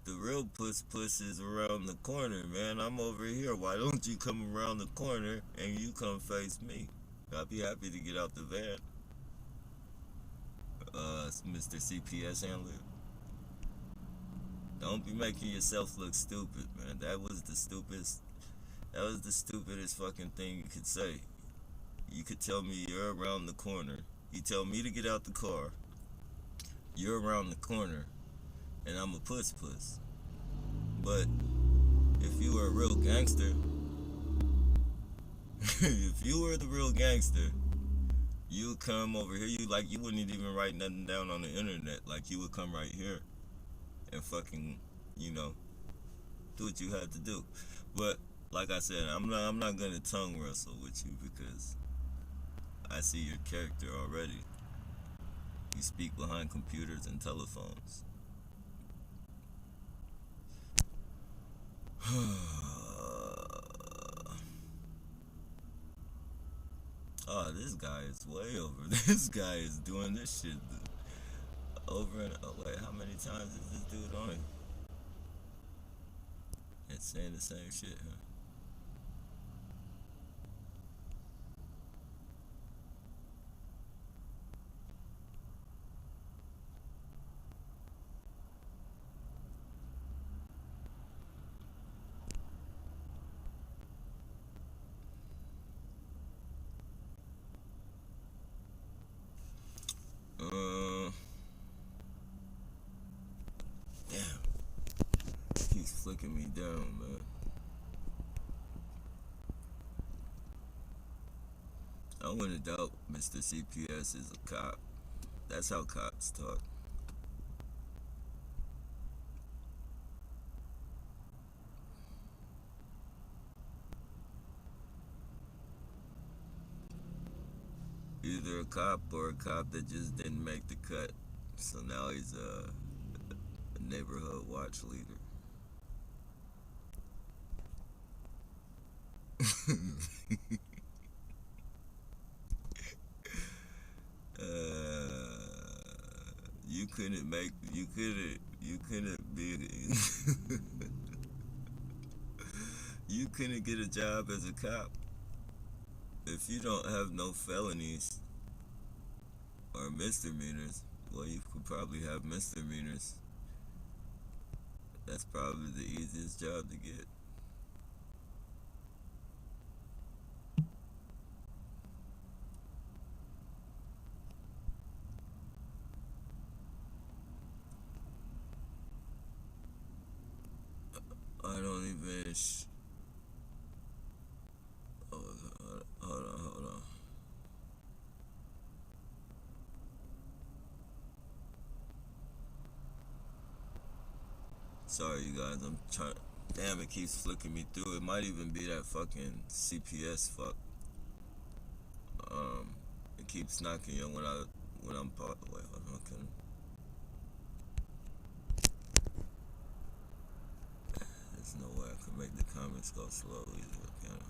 The real puss puss is around the corner, man. I'm over here. Why don't you come around the corner and you come face me? I'll be happy to get out the van. Mr. CPS handler. Don't be making yourself look stupid, man. That was the stupidest fucking thing you could say. You could tell me you're around the corner. You tell me to get out the car. You're around the corner, and I'm a puss puss. But if you were a real gangster, if you were the real gangster, you would come over here. You wouldn't even write nothing down on the internet. Like you would come right here, and fucking, you know, do what you had to do. But like I said, I'm not gonna tongue wrestle with you because I see your character already. You speak behind computers and telephones. Oh, this guy is way over. This guy is doing this shit over and wait, how many times is this dude on it? It's saying the same shit, huh? Uh, damn, he's flicking me down, man. I wouldn't doubt Mr. CPS is a cop. That's how cops talk. Either a cop or a cop that just didn't make the cut. So now he's a neighborhood watch leader. You couldn't make you couldn't be you couldn't get a job as a cop if you don't have no felonies or misdemeanors. Well, you could probably have misdemeanors. That's probably the easiest job to get. I don't even. Oh, hold on. Sorry, you guys. I'm trying. Damn, it keeps flicking me through. It might even be that fucking CPS fuck. Um, it keeps knocking you when I'm part. Wait, hold on. There's no way I can make the comments go slow either. Can I?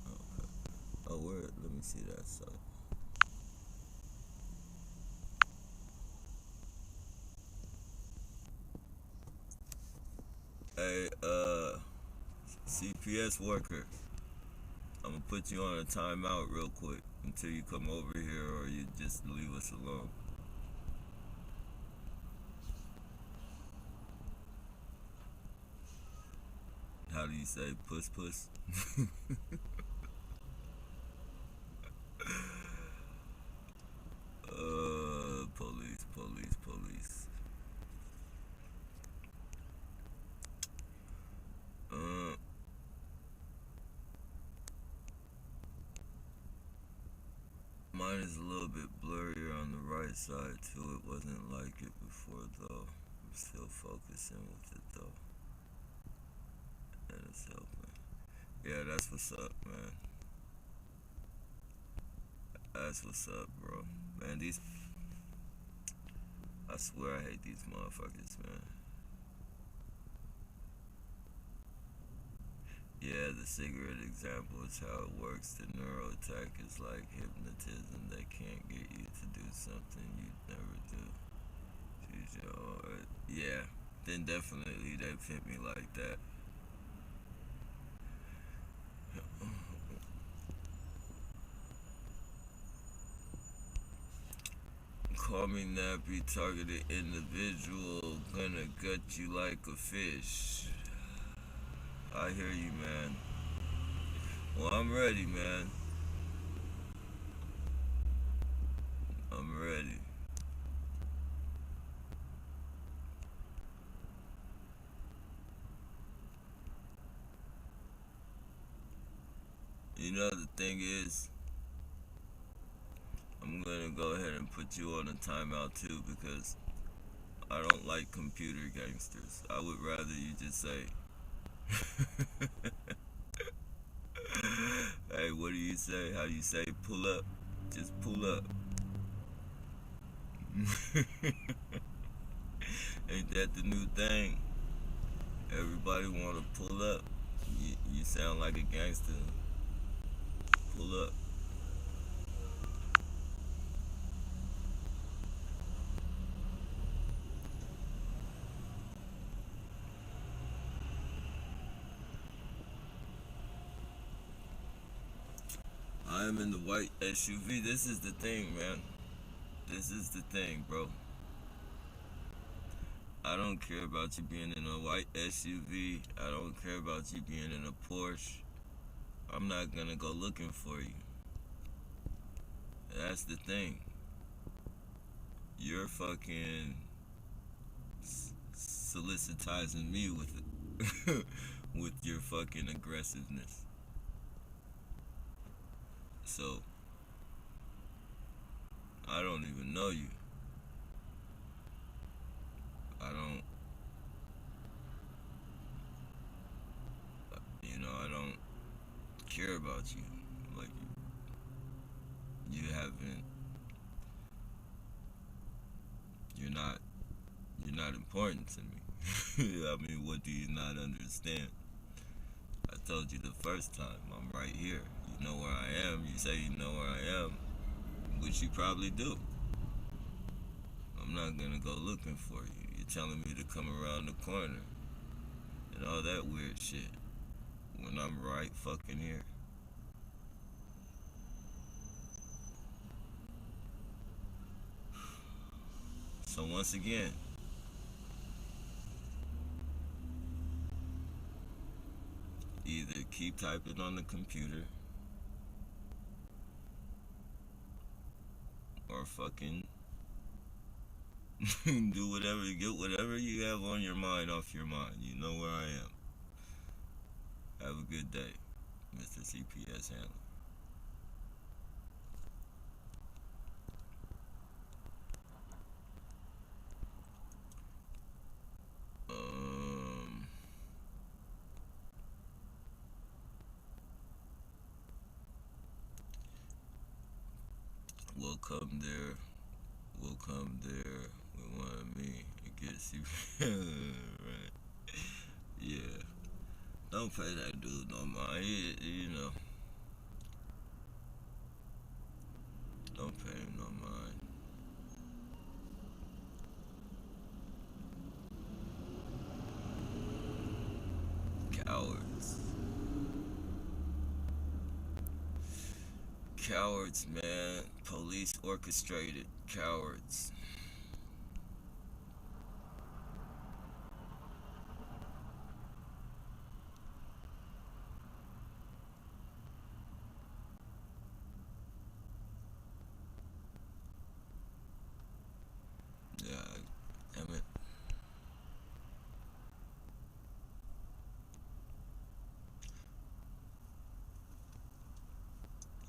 Okay. Oh, where? Let me see that. So. Hey, CPS worker. I'm gonna put you on a timeout real quick until you come over here, or you just leave us alone. How do you say puss puss? Police. Uh, Mine is a little bit blurrier on the right side too. It wasn't like it before though. I'm still focusing with it though, and it's helping. Yeah, that's what's up, man. That's what's up, bro. Man, these. I swear I hate these motherfuckers, man. Yeah, the cigarette example is how it works. The neuro attack is like hypnotism. They can't get you to do something you'd never do. Yeah, then definitely they fit me like that. Call me nappy, targeted individual, gonna gut you like a fish. I hear you, man. Well, I'm ready, man. I'm ready. You know, the thing is, I'm I'm gonna go ahead and put you on a timeout too because I don't like computer gangsters. I would rather you just say, "Hey, what do you say? How do you say pull up? Just pull up." Ain't that the new thing? Everybody wanna pull up. You sound like a gangster. Pull up. I am in the white SUV. This is the thing, man. This is the thing, bro. I don't care about you being in a white SUV. I don't care about you being in a Porsche. I'm not gonna go looking for you. That's the thing. You're fucking solicitizing me with it, with your fucking aggressiveness. So I don't even know you. I don't, I don't care about you. Like you haven't. You're not. You're not important to me. I mean, what do you not understand? I told you the first time. I'm right here. You know where I am. You say you know where I am, which you probably do. I'm not gonna go looking for you. You're telling me to come around the corner and all that weird shit when I'm right fucking here. So once again, either keep typing on the computer or fucking do whatever, get whatever you have on your mind off your mind. You know where I am. Have a good day, Mr. CPS handler. Um, we'll come there. We'll come there with one of me and get you. Right. Yeah. Don't pay that dude no mind. Don't pay him no mind. Cowards. Cowards, man. Police orchestrated. Cowards. Yeah, damn it.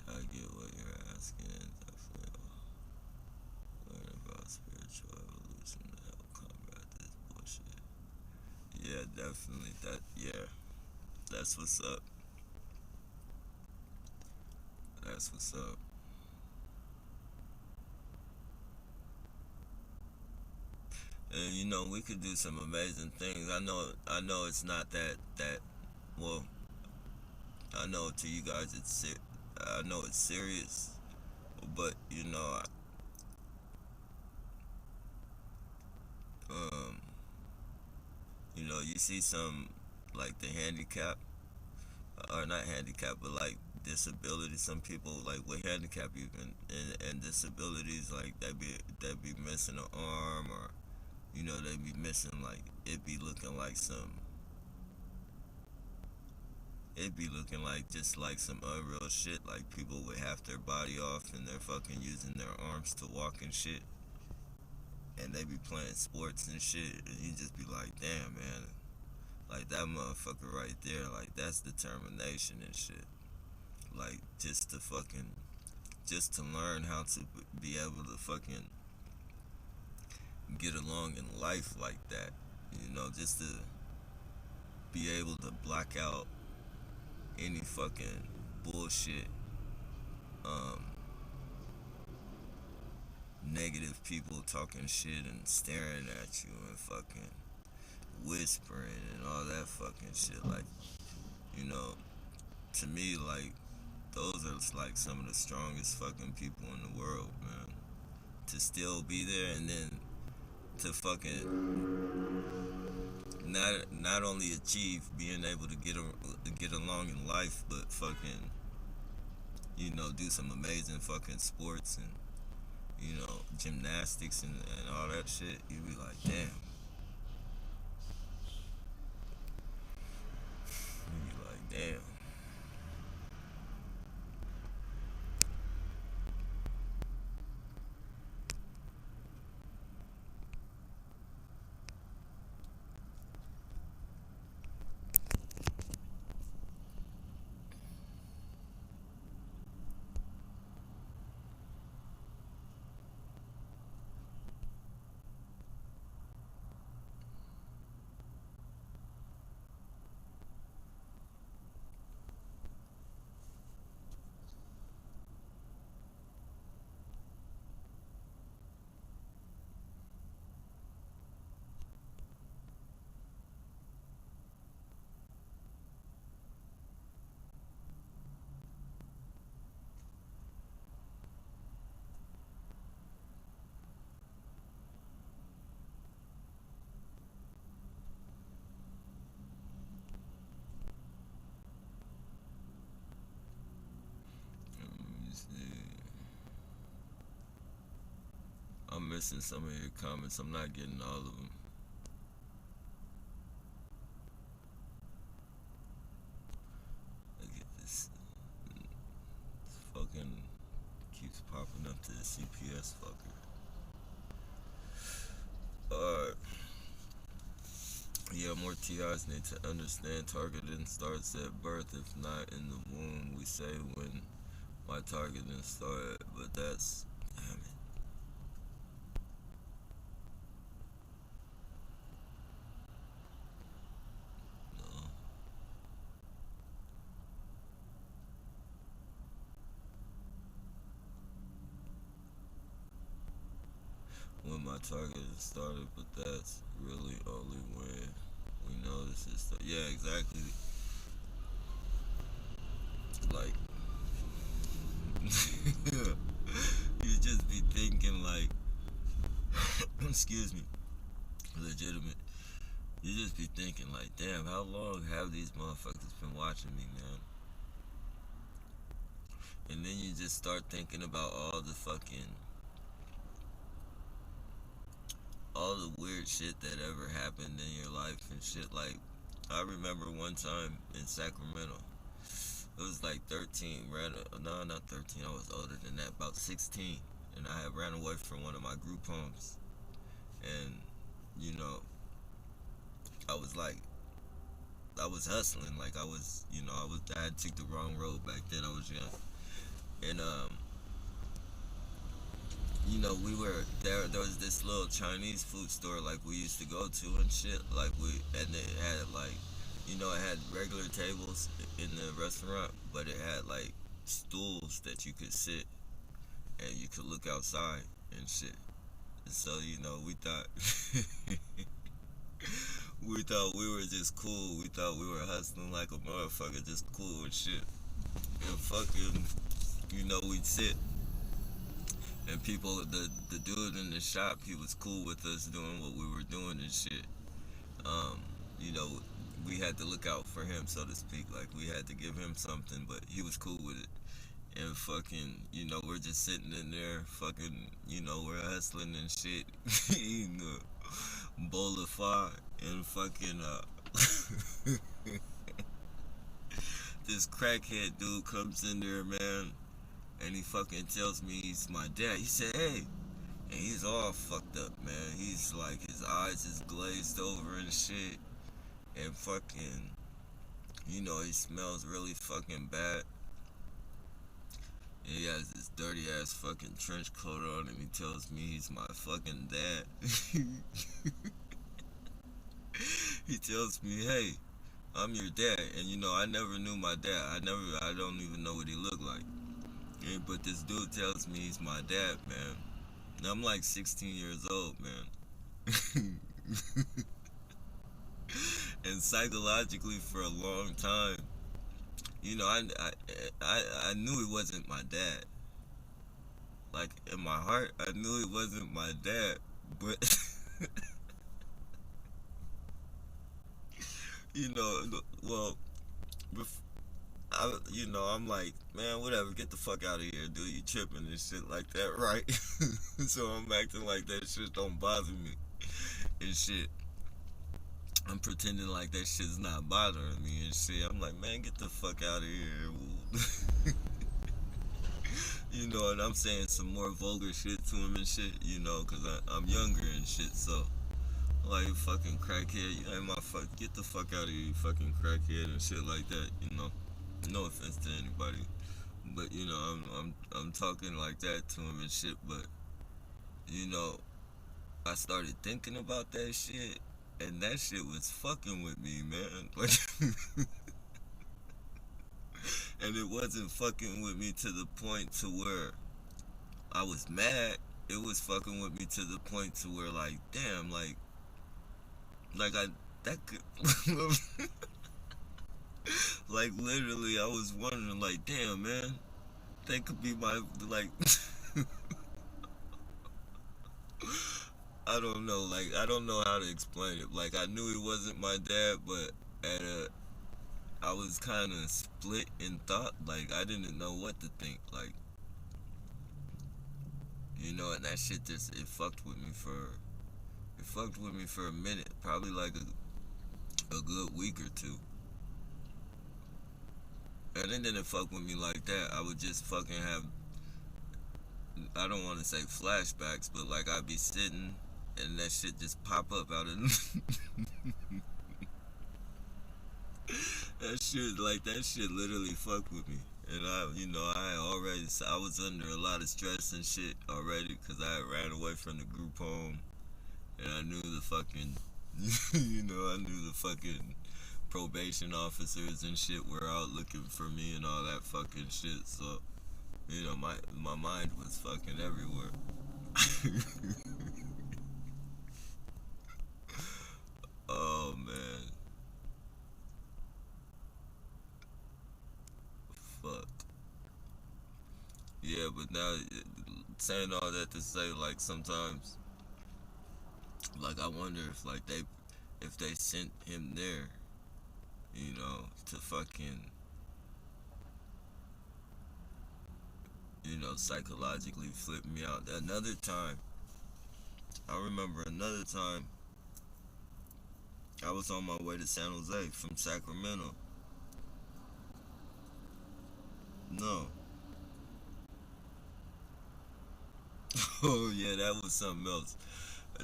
I get what you're asking. Definitely learn about spiritual evolution to help combat this bullshit. Yeah, definitely. Yeah. That's what's up. That's what's up. And we could do some amazing things. I know it's not well, I know to you guys I know it's serious, but um, you see some like the handicap or not handicap, but like disability. Some people like with handicap even and disabilities like they be missing an arm or they be missing like it be looking like just like some unreal shit. Like people would half their body off and they're fucking using their arms to walk and shit. And they be playing sports and shit. And you just be like, damn, man. Like that motherfucker right there. Like that's determination and shit. Like just to learn how to be able to fucking get along in life like that. You know, just to be able to block out any fucking bullshit, um, negative people talking shit and staring at you and fucking whispering and all that fucking shit. Like, you know, to me, like, those are like some of the strongest fucking people in the world, man. To still be there and then to fucking not only achieve being able to get along in life, but fucking do some amazing fucking sports and gymnastics and all that shit. You be like, damn. You be like, damn. Let me see. I'm missing some of your comments. I'm not getting all of them. Look at this. This fucking keeps popping up to the CPS fucker. Alright. Yeah, more TIs need to understand targeting starts at birth, if not in the womb. We say when my targeting started, but that's damn it. No. When my targeting started, but that's really only when we notice it. Yeah, exactly. Like you just be thinking like, excuse me, legitimate. You just be thinking like, damn, how long have these motherfuckers been watching me, man? And then you just start thinking about all the weird shit that ever happened in your life and shit. Like, I remember one time in Sacramento, it was like 13, no, not 13, I was older than that, about 16. And I had ran away from one of my group homes. And, you know, I was like, I was hustling. Like, I had took the wrong road back then. I was young. And, we were there. There was this little Chinese food store like we used to go to and shit. And it had like, it had regular tables in the restaurant, but it had like stools that you could sit and you could look outside and shit. And so we thought we thought we were just cool. We thought we were hustling like a motherfucker, just cool and shit. And fucking, we'd sit and people, the dude in the shop, he was cool with us doing what we were doing and shit. Um, you know, we had to look out for him, so to speak. Like we had to give him something, but he was cool with it. And fucking, we're just sitting in there, fucking, we're hustling and shit, eating a bowl of pho, and fucking, this crackhead dude comes in there, man, and he fucking tells me he's my dad. He said, hey, and he's all fucked up, man. He's like, his eyes is glazed over and shit. And fucking, he smells really fucking bad. He has this dirty ass fucking trench coat on and he tells me he's my fucking dad. He tells me, hey, I'm your dad. And you know, I never knew my dad. I don't even know what he looked like. Yeah, but this dude tells me he's my dad, man. And I'm like 16 years old, man. And psychologically, for a long time, you know, I knew he wasn't my dad. Like in my heart, I knew he wasn't my dad. But you know, well, I'm like, man, whatever, get the fuck out of here, dude. You tripping and shit like that, right? So I'm acting like that shit don't bother me and shit. I'm pretending like that shit's not bothering me and shit. I'm like, man, get the fuck out of here. You know, and I'm saying some more vulgar shit to him and shit, you know, because I'm younger and shit, so. Like, you fucking crackhead, you ain't my fuck, get the fuck out of here, you fucking crackhead and shit like that, you know. No offense to anybody, but you know, I'm talking like that to him and shit, but you know, I started thinking about that shit, and that shit was fucking with me, man. Like, and it wasn't fucking with me to the point to where I was mad. It was fucking with me to the point to where, like, damn, like I that could, like, literally, I was wondering, like, damn, man, that could be my, like, I don't know, like, I don't know how to explain it. Like, I knew he wasn't my dad, but at a I was kind of split in thought. Like, I didn't know what to think. Like, you know, and that shit just it fucked with me for a minute, probably like a good week or two. And it didn't fuck with me like that. I would just fucking have, I don't want to say flashbacks, but like I'd be sitting and that shit just pop up out of that shit literally fucked with me. And I was under a lot of stress and shit already because I had ran away from the group home, and I knew the fucking, I knew the fucking probation officers and shit were out looking for me and all that fucking shit. So, my mind was fucking everywhere. Oh man, fuck. Yeah, but now saying all that to say, like sometimes, like I wonder if if they sent him there, to fucking, psychologically flip me out. Another time, I remember another time, I was on my way to San Jose from Sacramento. No. Oh yeah, that was something else.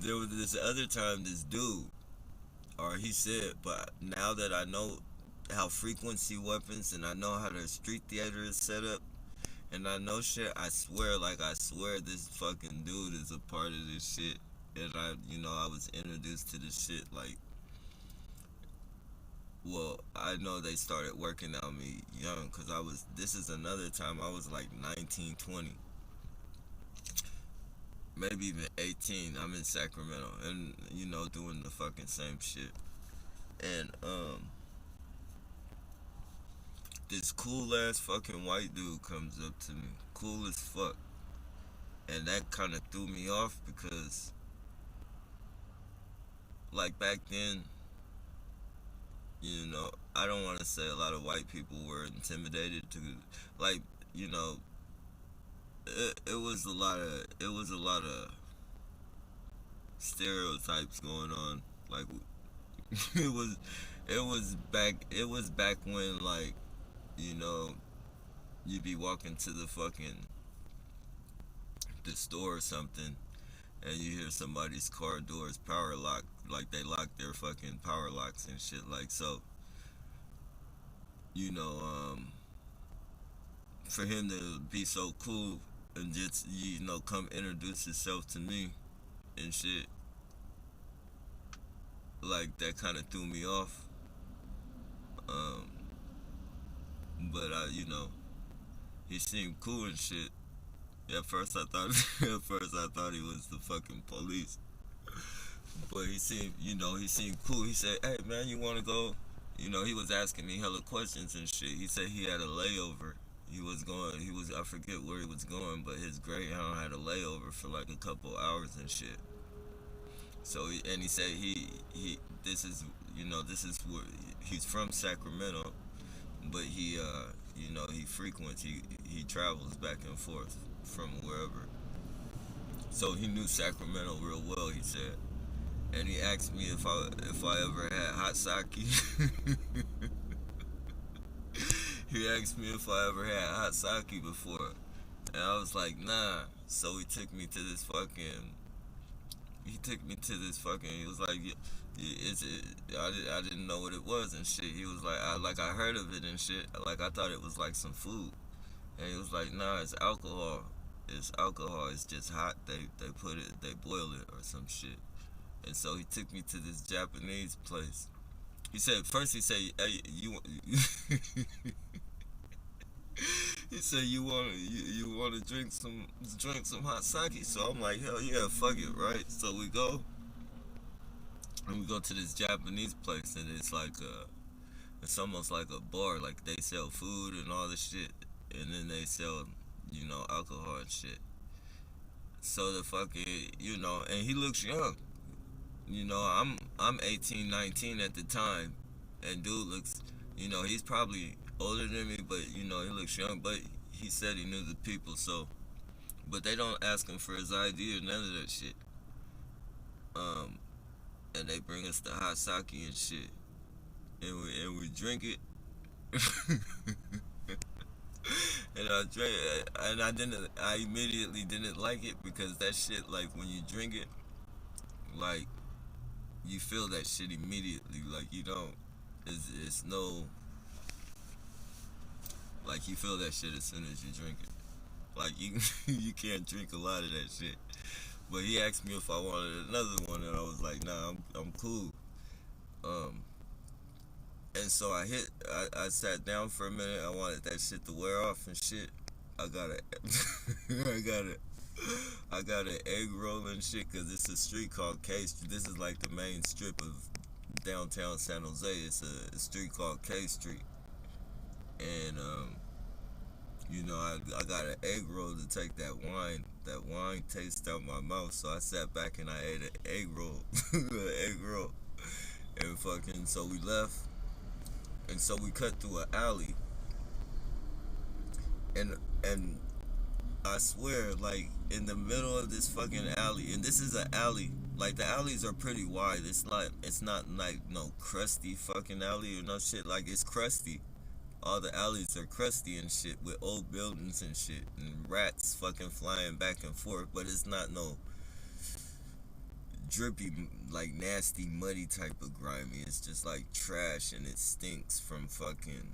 There was this other time, this dude, or he said, but now that I know how frequency weapons and I know how the street theater is set up, and I know shit, I swear this fucking dude is a part of this shit. And I was introduced to this shit, like, well, I know they started working on me young, because this is another time I was like 19, 20, maybe even 18. I'm in Sacramento and, doing the fucking same shit. And, this cool ass fucking white dude comes up to me, cool as fuck. And that kind of threw me off because, like, back then, I don't want to say a lot of white people were intimidated to, like, you know, it was a lot of stereotypes going on. Like, it was, it was back when, like, you know, you'd be walking to the store or something, and you hear somebody's car doors power lock, like they lock their fucking power locks and shit. Like, so, you know, for him to be so cool and just come introduce himself to me and shit, like that kind of threw me off. Um, but he seemed cool and shit. At first I thought at first I thought he was the fucking police. But he seemed cool. He said, "Hey man, you wanna go?" He was asking me hella questions and shit. He said he had a layover. I forget where he was going, but his Greyhound had a layover for like a couple hours and shit. And he said this is where he's from Sacramento, but he frequents, he travels back and forth from wherever. So he knew Sacramento real well, he said. And he asked me if I ever had hot sake. He asked me if I ever had hot sake before, and I was like, nah. So he took me to this fucking. He took me to this fucking. He was like, "Is it?" I didn't know what it was and shit. He was like, I heard of it and shit. Like I thought it was like some food, and he was like, nah, it's alcohol. It's alcohol. It's just hot. They boil it or some shit. And so he took me to this Japanese place. He said first. He said, "Hey, you." He said, "You want to drink some hot sake?" So I'm like, "Hell yeah, fuck it, right?" So we go to this Japanese place, and it's almost like a bar. Like they sell food and all this shit, and then they sell alcohol and shit. So the fucking and he looks young. I'm 18, 19 at the time, and dude looks, he's probably older than me, but he looks young. But he said he knew the people, so but they don't ask him for his ID or none of that shit. Um, and they bring us the hot sake and shit, and we drink it. And I drank it, and I immediately didn't like it because that shit, like when you drink it, like you feel that shit immediately. Like you don't. It's no. Like you feel that shit as soon as you drink it. Like you you can't drink a lot of that shit. But he asked me if I wanted another one, and I was like, nah, I'm cool. Um, and so I sat down for a minute. I wanted that shit to wear off and shit. I got a, I got a, I got an egg roll and shit because it's a street called K Street. This is like the main strip of downtown San Jose. It's a street called K Street, and I got an egg roll to take that wine taste out my mouth. So I sat back and I ate an egg roll, an egg roll, and fucking so we left, and so we cut through an alley, and I swear, like in the middle of this fucking alley, and this is an alley. Like the alleys are pretty wide. It's not like no crusty fucking alley or no shit. Like it's crusty. All the alleys are crusty and shit with old buildings and shit and rats fucking flying back and forth. But it's not no drippy, like nasty, muddy type of grimy. It's just like trash and it stinks from fucking,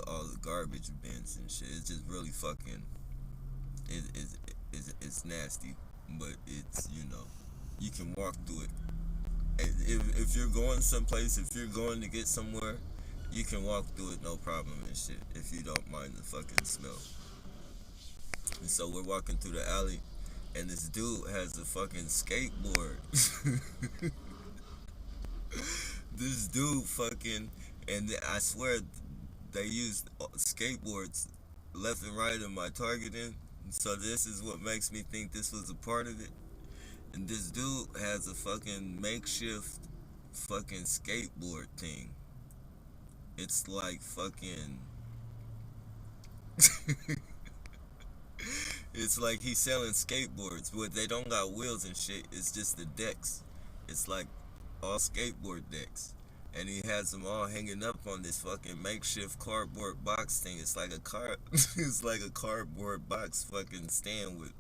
all the garbage bins and shit. It's just really fucking. It's nasty, but it's you can walk through it. And if you're going someplace, if you're going to get somewhere, you can walk through it no problem and shit if you don't mind the fucking smell. And so we're walking through the alley, and this dude has a fucking skateboard. This dude fucking, and I swear they used skateboards left and right in my targeting. So this is what makes me think this was a part of it. And this dude has a fucking makeshift fucking skateboard thing. It's like fucking. It's like he's selling skateboards, but they don't got wheels and shit. It's just the decks. It's like all skateboard decks. And he has them all hanging up on this fucking makeshift cardboard box thing. It's like a car. It's like a cardboard box fucking stand with,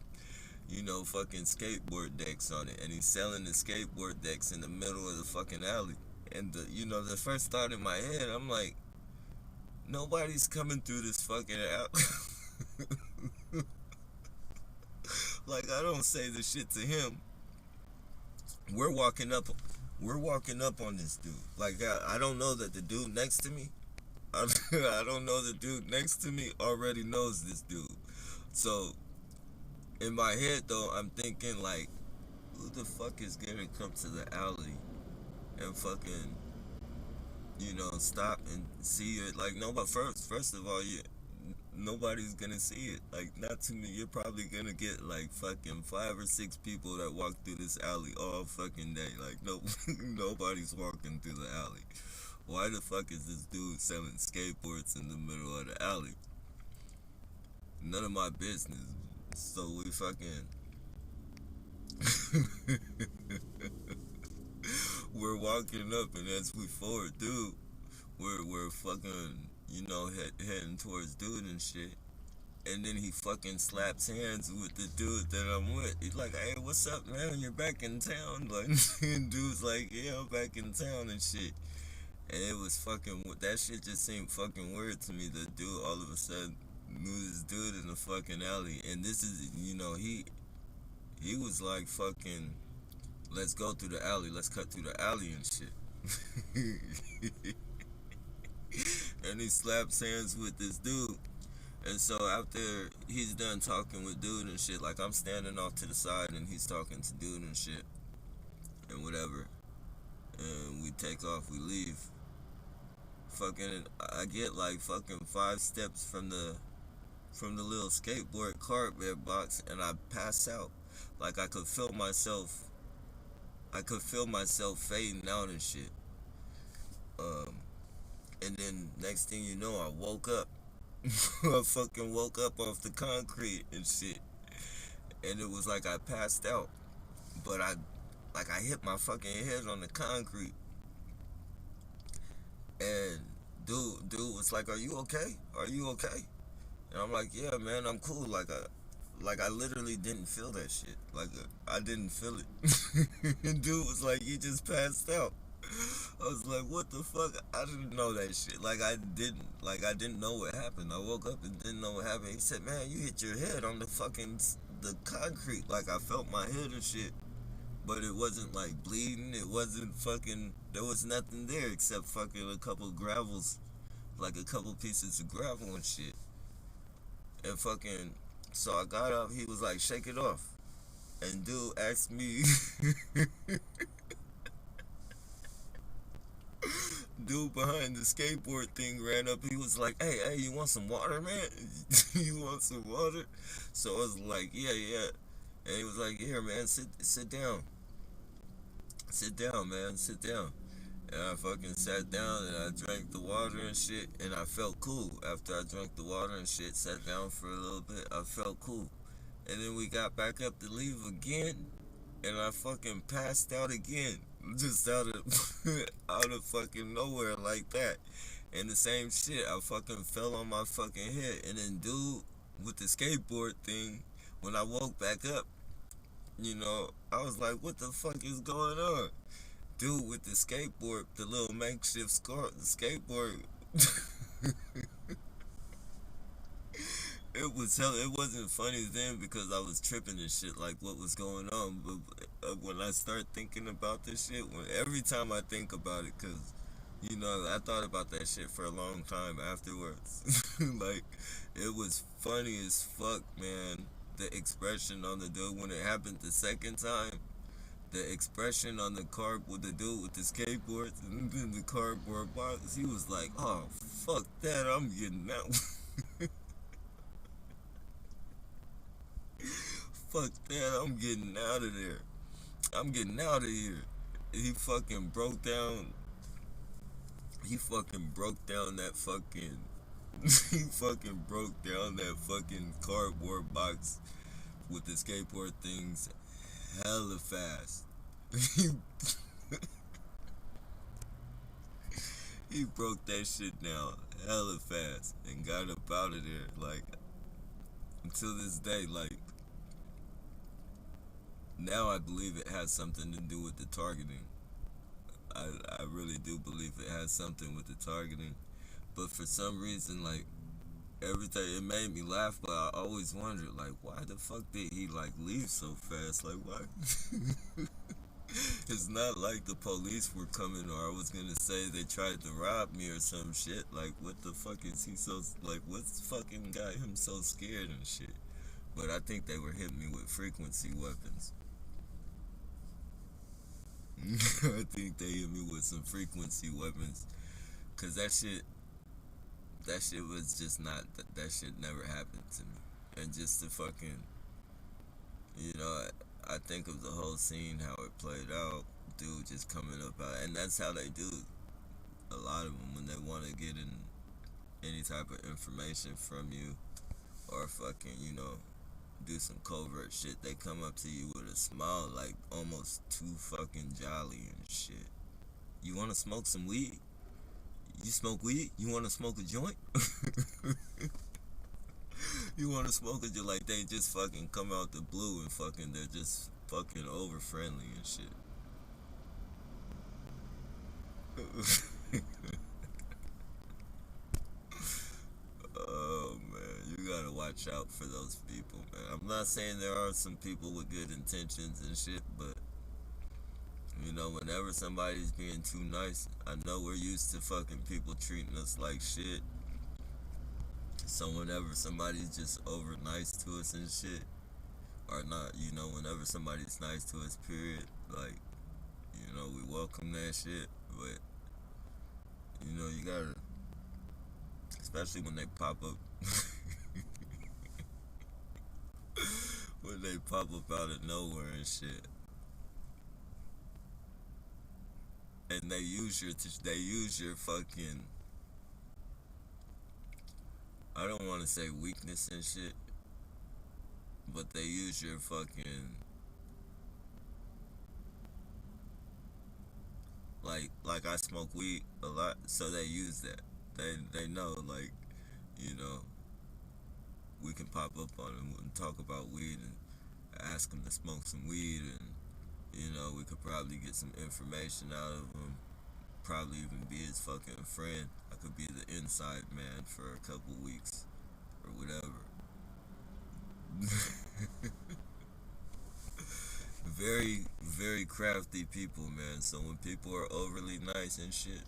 fucking skateboard decks on it. And he's selling the skateboard decks in the middle of the fucking alley. And the first thought in my head, I'm like, Nobody's coming through this fucking alley. Like, I don't say the shit to him. We're walking up. We're walking up on this dude. Like, I don't know that the dude next to me. I don't know the dude next to me already knows this dude. So in my head though, I'm thinking like, who the fuck is gonna come to the alley and fucking, stop and see it? Like, no, but first of all, nobody's gonna see it. Like, not to me. You're probably gonna get like fucking 5 or 6 people that walk through this alley all fucking day. Like, no, nobody's walking through the alley. Why the fuck is this dude selling skateboards in the middle of the alley? None of my business. So we fucking we're walking up, and as we forward, dude, we're fucking, heading towards dude and shit. And then he fucking slaps hands with the dude that I'm with. He's like, "Hey, what's up, man? You're back in town?" Like, and dude's like, "Yeah, I'm back in town and shit." And it was fucking, that shit just seemed fucking weird to me. The dude all of a sudden knew this dude in the fucking alley. And this is, he was like fucking, let's go through the alley, let's cut through the alley and shit. And he slaps hands with this dude. And so after he's done talking with dude and shit, like, I'm standing off to the side and he's talking to dude and shit and whatever. And we take off, we leave. Fucking, I get like fucking 5 steps from the little skateboard cardboard box, and I pass out. Like, I could feel myself fading out and shit. And then next thing you know, I woke up. I fucking woke up off the concrete and shit. And it was like I passed out. But I hit my fucking head on the concrete. And dude was like, "Are you okay? Are you okay?" And I'm like, "Yeah, man, I'm cool." Like I literally didn't feel that shit. Like, I didn't feel it. And dude was like, "You just passed out." I was like, "What the fuck?" I didn't know that shit. Like, I didn't know what happened. I woke up and didn't know what happened. He said, "Man, you hit your head on the concrete." Like, I felt my head and shit. But it wasn't like bleeding. It wasn't fucking, there was nothing there except fucking a couple gravels, like a couple pieces of gravel and shit. And fucking, so I got up, he was like, "Shake it off." And dude asked me, dude behind the skateboard thing ran up, he was like, hey, you want some water, man?" "You want some water?" So I was like, yeah. And he was like, "Here, man, sit down. Sit down, man, sit down." And I fucking sat down and I drank the water and shit, and I felt cool. After I drank the water and shit, sat down for a little bit, I felt cool. And then we got back up to leave again, and I fucking passed out again. Just out of out of fucking nowhere like that. And the same shit, I fucking fell on my fucking head. And then dude with the skateboard thing, when I woke back up, I was like, "What the fuck is going on?" Dude with the skateboard, the little makeshift skateboard. It was hell. It wasn't funny then because I was tripping and shit, like what was going on. But when I start thinking about this shit, every time I think about it, cause I thought about that shit for a long time afterwards. Like, it was funny as fuck, man. The expression on the dude when it happened the second time. The expression on the car with the dude with the skateboards and then the cardboard box, he was like, "Oh, fuck that, I'm getting out." "Fuck that, I'm getting out of there. I'm getting out of here." He fucking broke down. He fucking broke down that fucking. He fucking broke down that fucking cardboard box with the skateboard things hella fast. He he broke that shit down hella fast and got up out of there. Like, until this day, like, now I believe it has something to do with the targeting. I really do believe it has something with the targeting. But for some reason, like everything, it made me laugh. But I always wondered, like, why the fuck did he like leave so fast? Like, why? It's not like the police were coming, or I was gonna say they tried to rob me or some shit. Like, what the fuck is he so like? What's fucking got him so scared and shit? But I think they were hitting me with frequency weapons. I think they hit me with some frequency weapons, cause that shit was just not that shit never happened to me. And just to fucking, you know, I think of the whole scene, how it played out. Dude just coming up out, and that's how they do. A lot of them when they want to get in any type of information from you, or fucking, you know, do some covert shit, they come up to you with a smile, like almost too fucking jolly and shit. You want to smoke some weed? You smoke weed? You want to smoke a joint? You want to smoke a joint? Like they just fucking come out the blue and fucking they're just fucking over friendly and shit. Oh man, you gotta watch out for those people, man. I'm not saying there are some people with good intentions and shit, but you know, whenever somebody's being too nice, I know we're used to fucking people treating us like shit. So whenever somebody's just over nice to us and shit, or not, you know, whenever somebody's nice to us, period, like, you know, we welcome that shit. But you know, you gotta, especially when they pop up, when they pop up out of nowhere and shit, and they use your fucking, I don't want to say weakness and shit, but they use your fucking, like I smoke weed a lot, so they use that. They know, like, you know, we can pop up on them and talk about weed and ask them to smoke some weed, and you know, we could probably get some information out of him. Probably even be his fucking friend. I could be the inside man for a couple weeks or whatever. Very, very crafty people, man. So when people are overly nice and shit,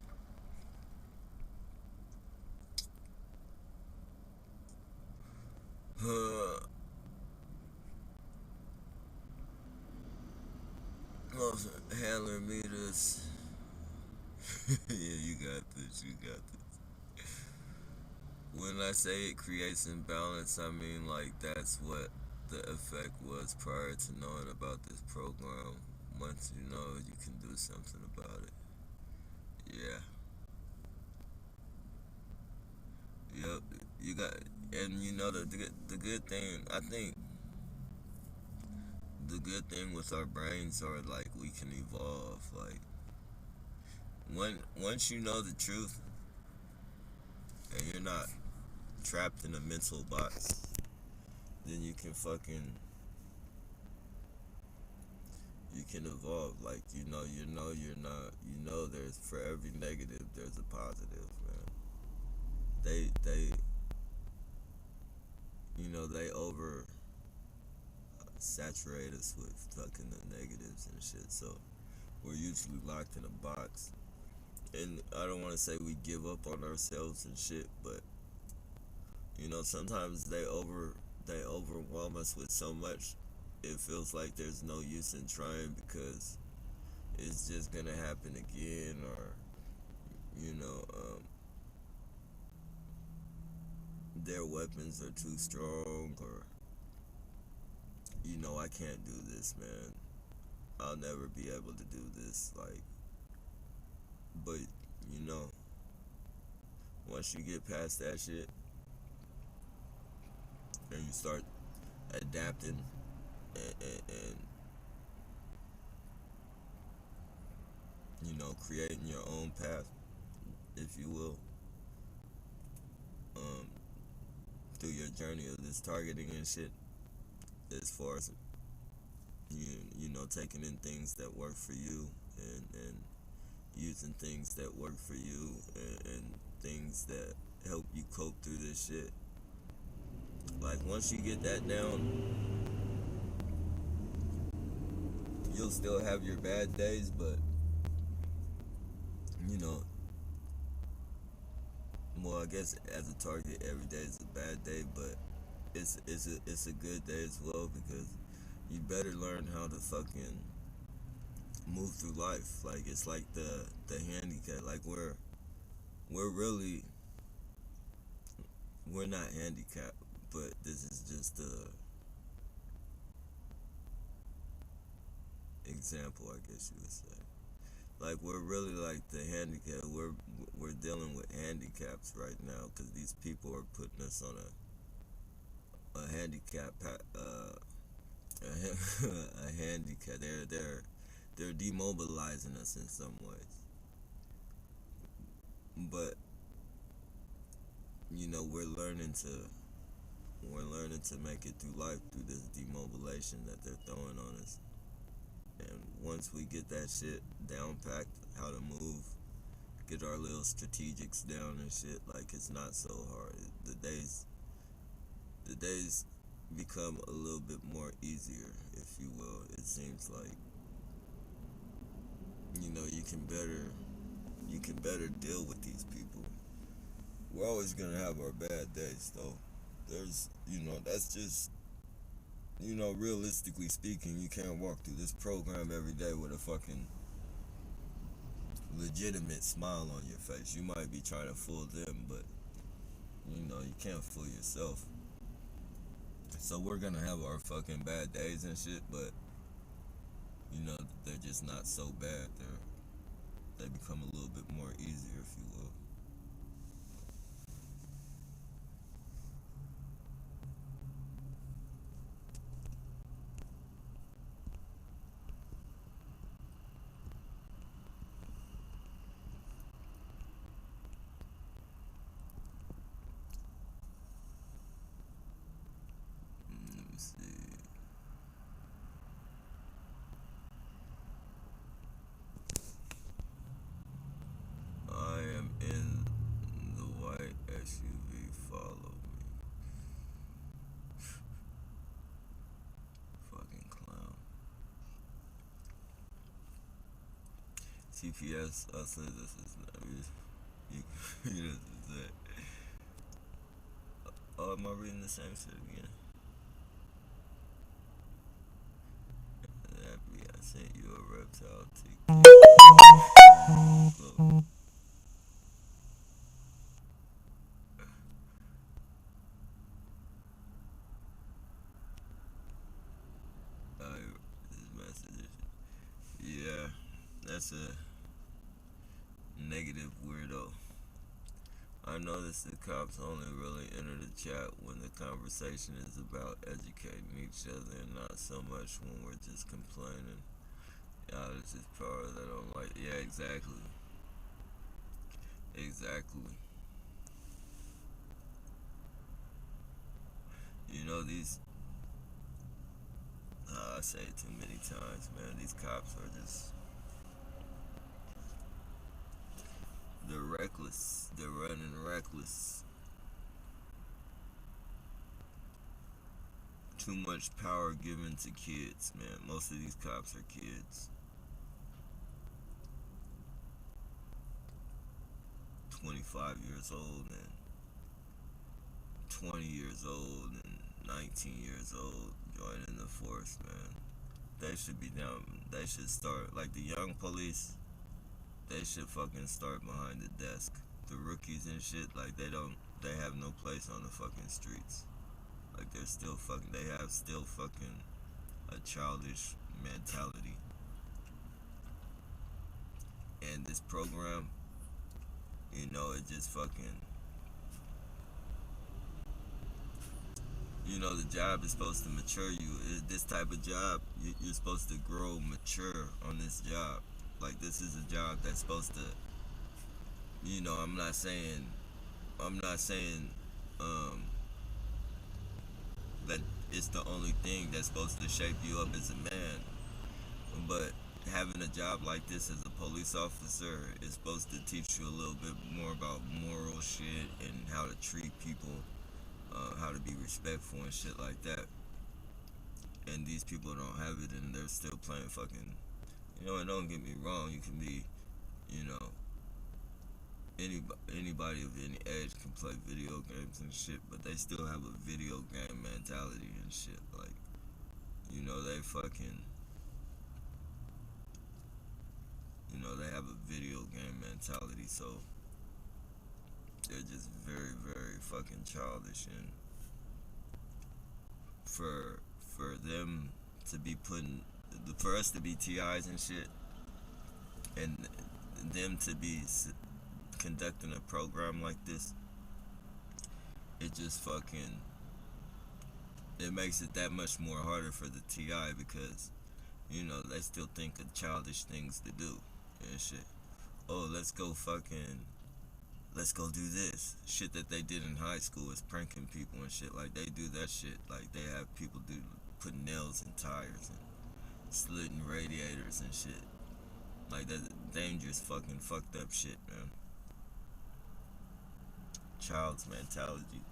most handler meters. Yeah, you got this. You got this. When I say it creates imbalance, I mean like that's what the effect was prior to knowing about this program. Once you know, you can do something about it. Yeah. Yep. You got, and you know the good thing. I think the good thing with our brains are like we can evolve. Like once you know the truth and you're not trapped in a mental box, then you can evolve. Like you're not, you know, there's for every negative there's a positive, man. They you know, they over saturate us with fucking the negatives and shit, so we're usually locked in a box. And I don't want to say we give up on ourselves and shit, but you know, sometimes they overwhelm us with so much. It feels like there's no use in trying because it's just gonna happen again, or you know, their weapons are too strong, or you know, I can't do this, man. I'll never be able to do this. Like, but you know, once you get past that shit and you start adapting and you know, creating your own path, if you will, um, through your journey of this targeting and shit, as far as you know, taking in things that work for you and using things that work for you, and things that help you cope through this shit. Like once you get that down, you'll still have your bad days, but you know, well, I guess as a target, every day is a bad day, but it's a good day as well because you better learn how to fucking move through life. Like it's like the handicap. Like we're really we're not handicapped, but this is just a example, I guess you would say. Like we're really like the handicap. We're dealing with handicaps right now because these people are putting us on a handicap a handicap. They're demobilizing us in some ways. But you know we're learning to make it through life through this demobilization that they're throwing on us. And once we get that shit down packed, how to move, get our little strategics down and shit, like it's not so hard. The days become a little bit more easier, if you will. It seems like you can better deal with these people. We're always gonna have our bad days though. That's just realistically speaking, you can't walk through this program every day with a fucking legitimate smile on your face. You might be trying to fool them, but you can't fool yourself. So we're gonna have our fucking bad days and shit, but they're just not so bad. They become a little bit more easier, if you will. Let me see. I am in the white SUV. Follow me. Fucking clown. TPS. I said this is not. You, you just said. Oh, am I reading the same shit again? I sent you a reptile tick. Look, this message. Yeah, that's a negative weirdo. I noticed the cops only really enter the chat when the conversation is about educating each other and not so much when we're just complaining. Yeah, this is power that I don't like. Yeah, exactly. Exactly. These, I say it too many times, man. These cops are just, they're reckless. They're running reckless. Too much power given to kids, man. Most of these cops are kids. 25 years old and 20 years old and 19 years old joining the force, man. They should be down. They should start, like the young police, they should fucking start behind the desk. The rookies and shit, like they have no place on the fucking streets. Like they have still fucking a childish mentality. And this program, it just fucking, the job is supposed to mature you. This type of job, you're supposed to grow mature on this job. Like this is a job that's supposed to, I'm not saying, um, that it's the only thing that's supposed to shape you up as a man, but having a job like this as a police officer is supposed to teach you a little bit more about moral shit and how to treat people, how to be respectful and shit like that. And these people don't have it, and they're still playing fucking. And don't get me wrong, you can be, you know, anybody of any age can play video games and shit, but they still have a video game mentality and shit. Like, they fucking, they have a video game mentality, so they're just very, very fucking childish. And for them to be putting, for us to be TIs and shit, and them to be conducting a program like this, it just fucking, it makes it that much more harder for the TI because, they still think of childish things to do and shit. Oh, let's go do this. Shit that they did in high school is pranking people and shit. Like, they do that shit. Like, they have people putting nails in tires and slitting radiators and shit. Like, that's dangerous fucking fucked up shit, man. Child's mentality.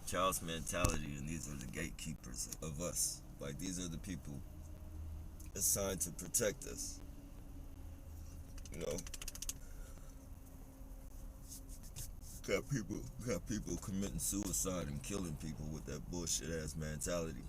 Child's mentality, and these are the gatekeepers of us. Like, these are the people assigned to protect us. You know, got people committing suicide and killing people with that bullshit ass mentality.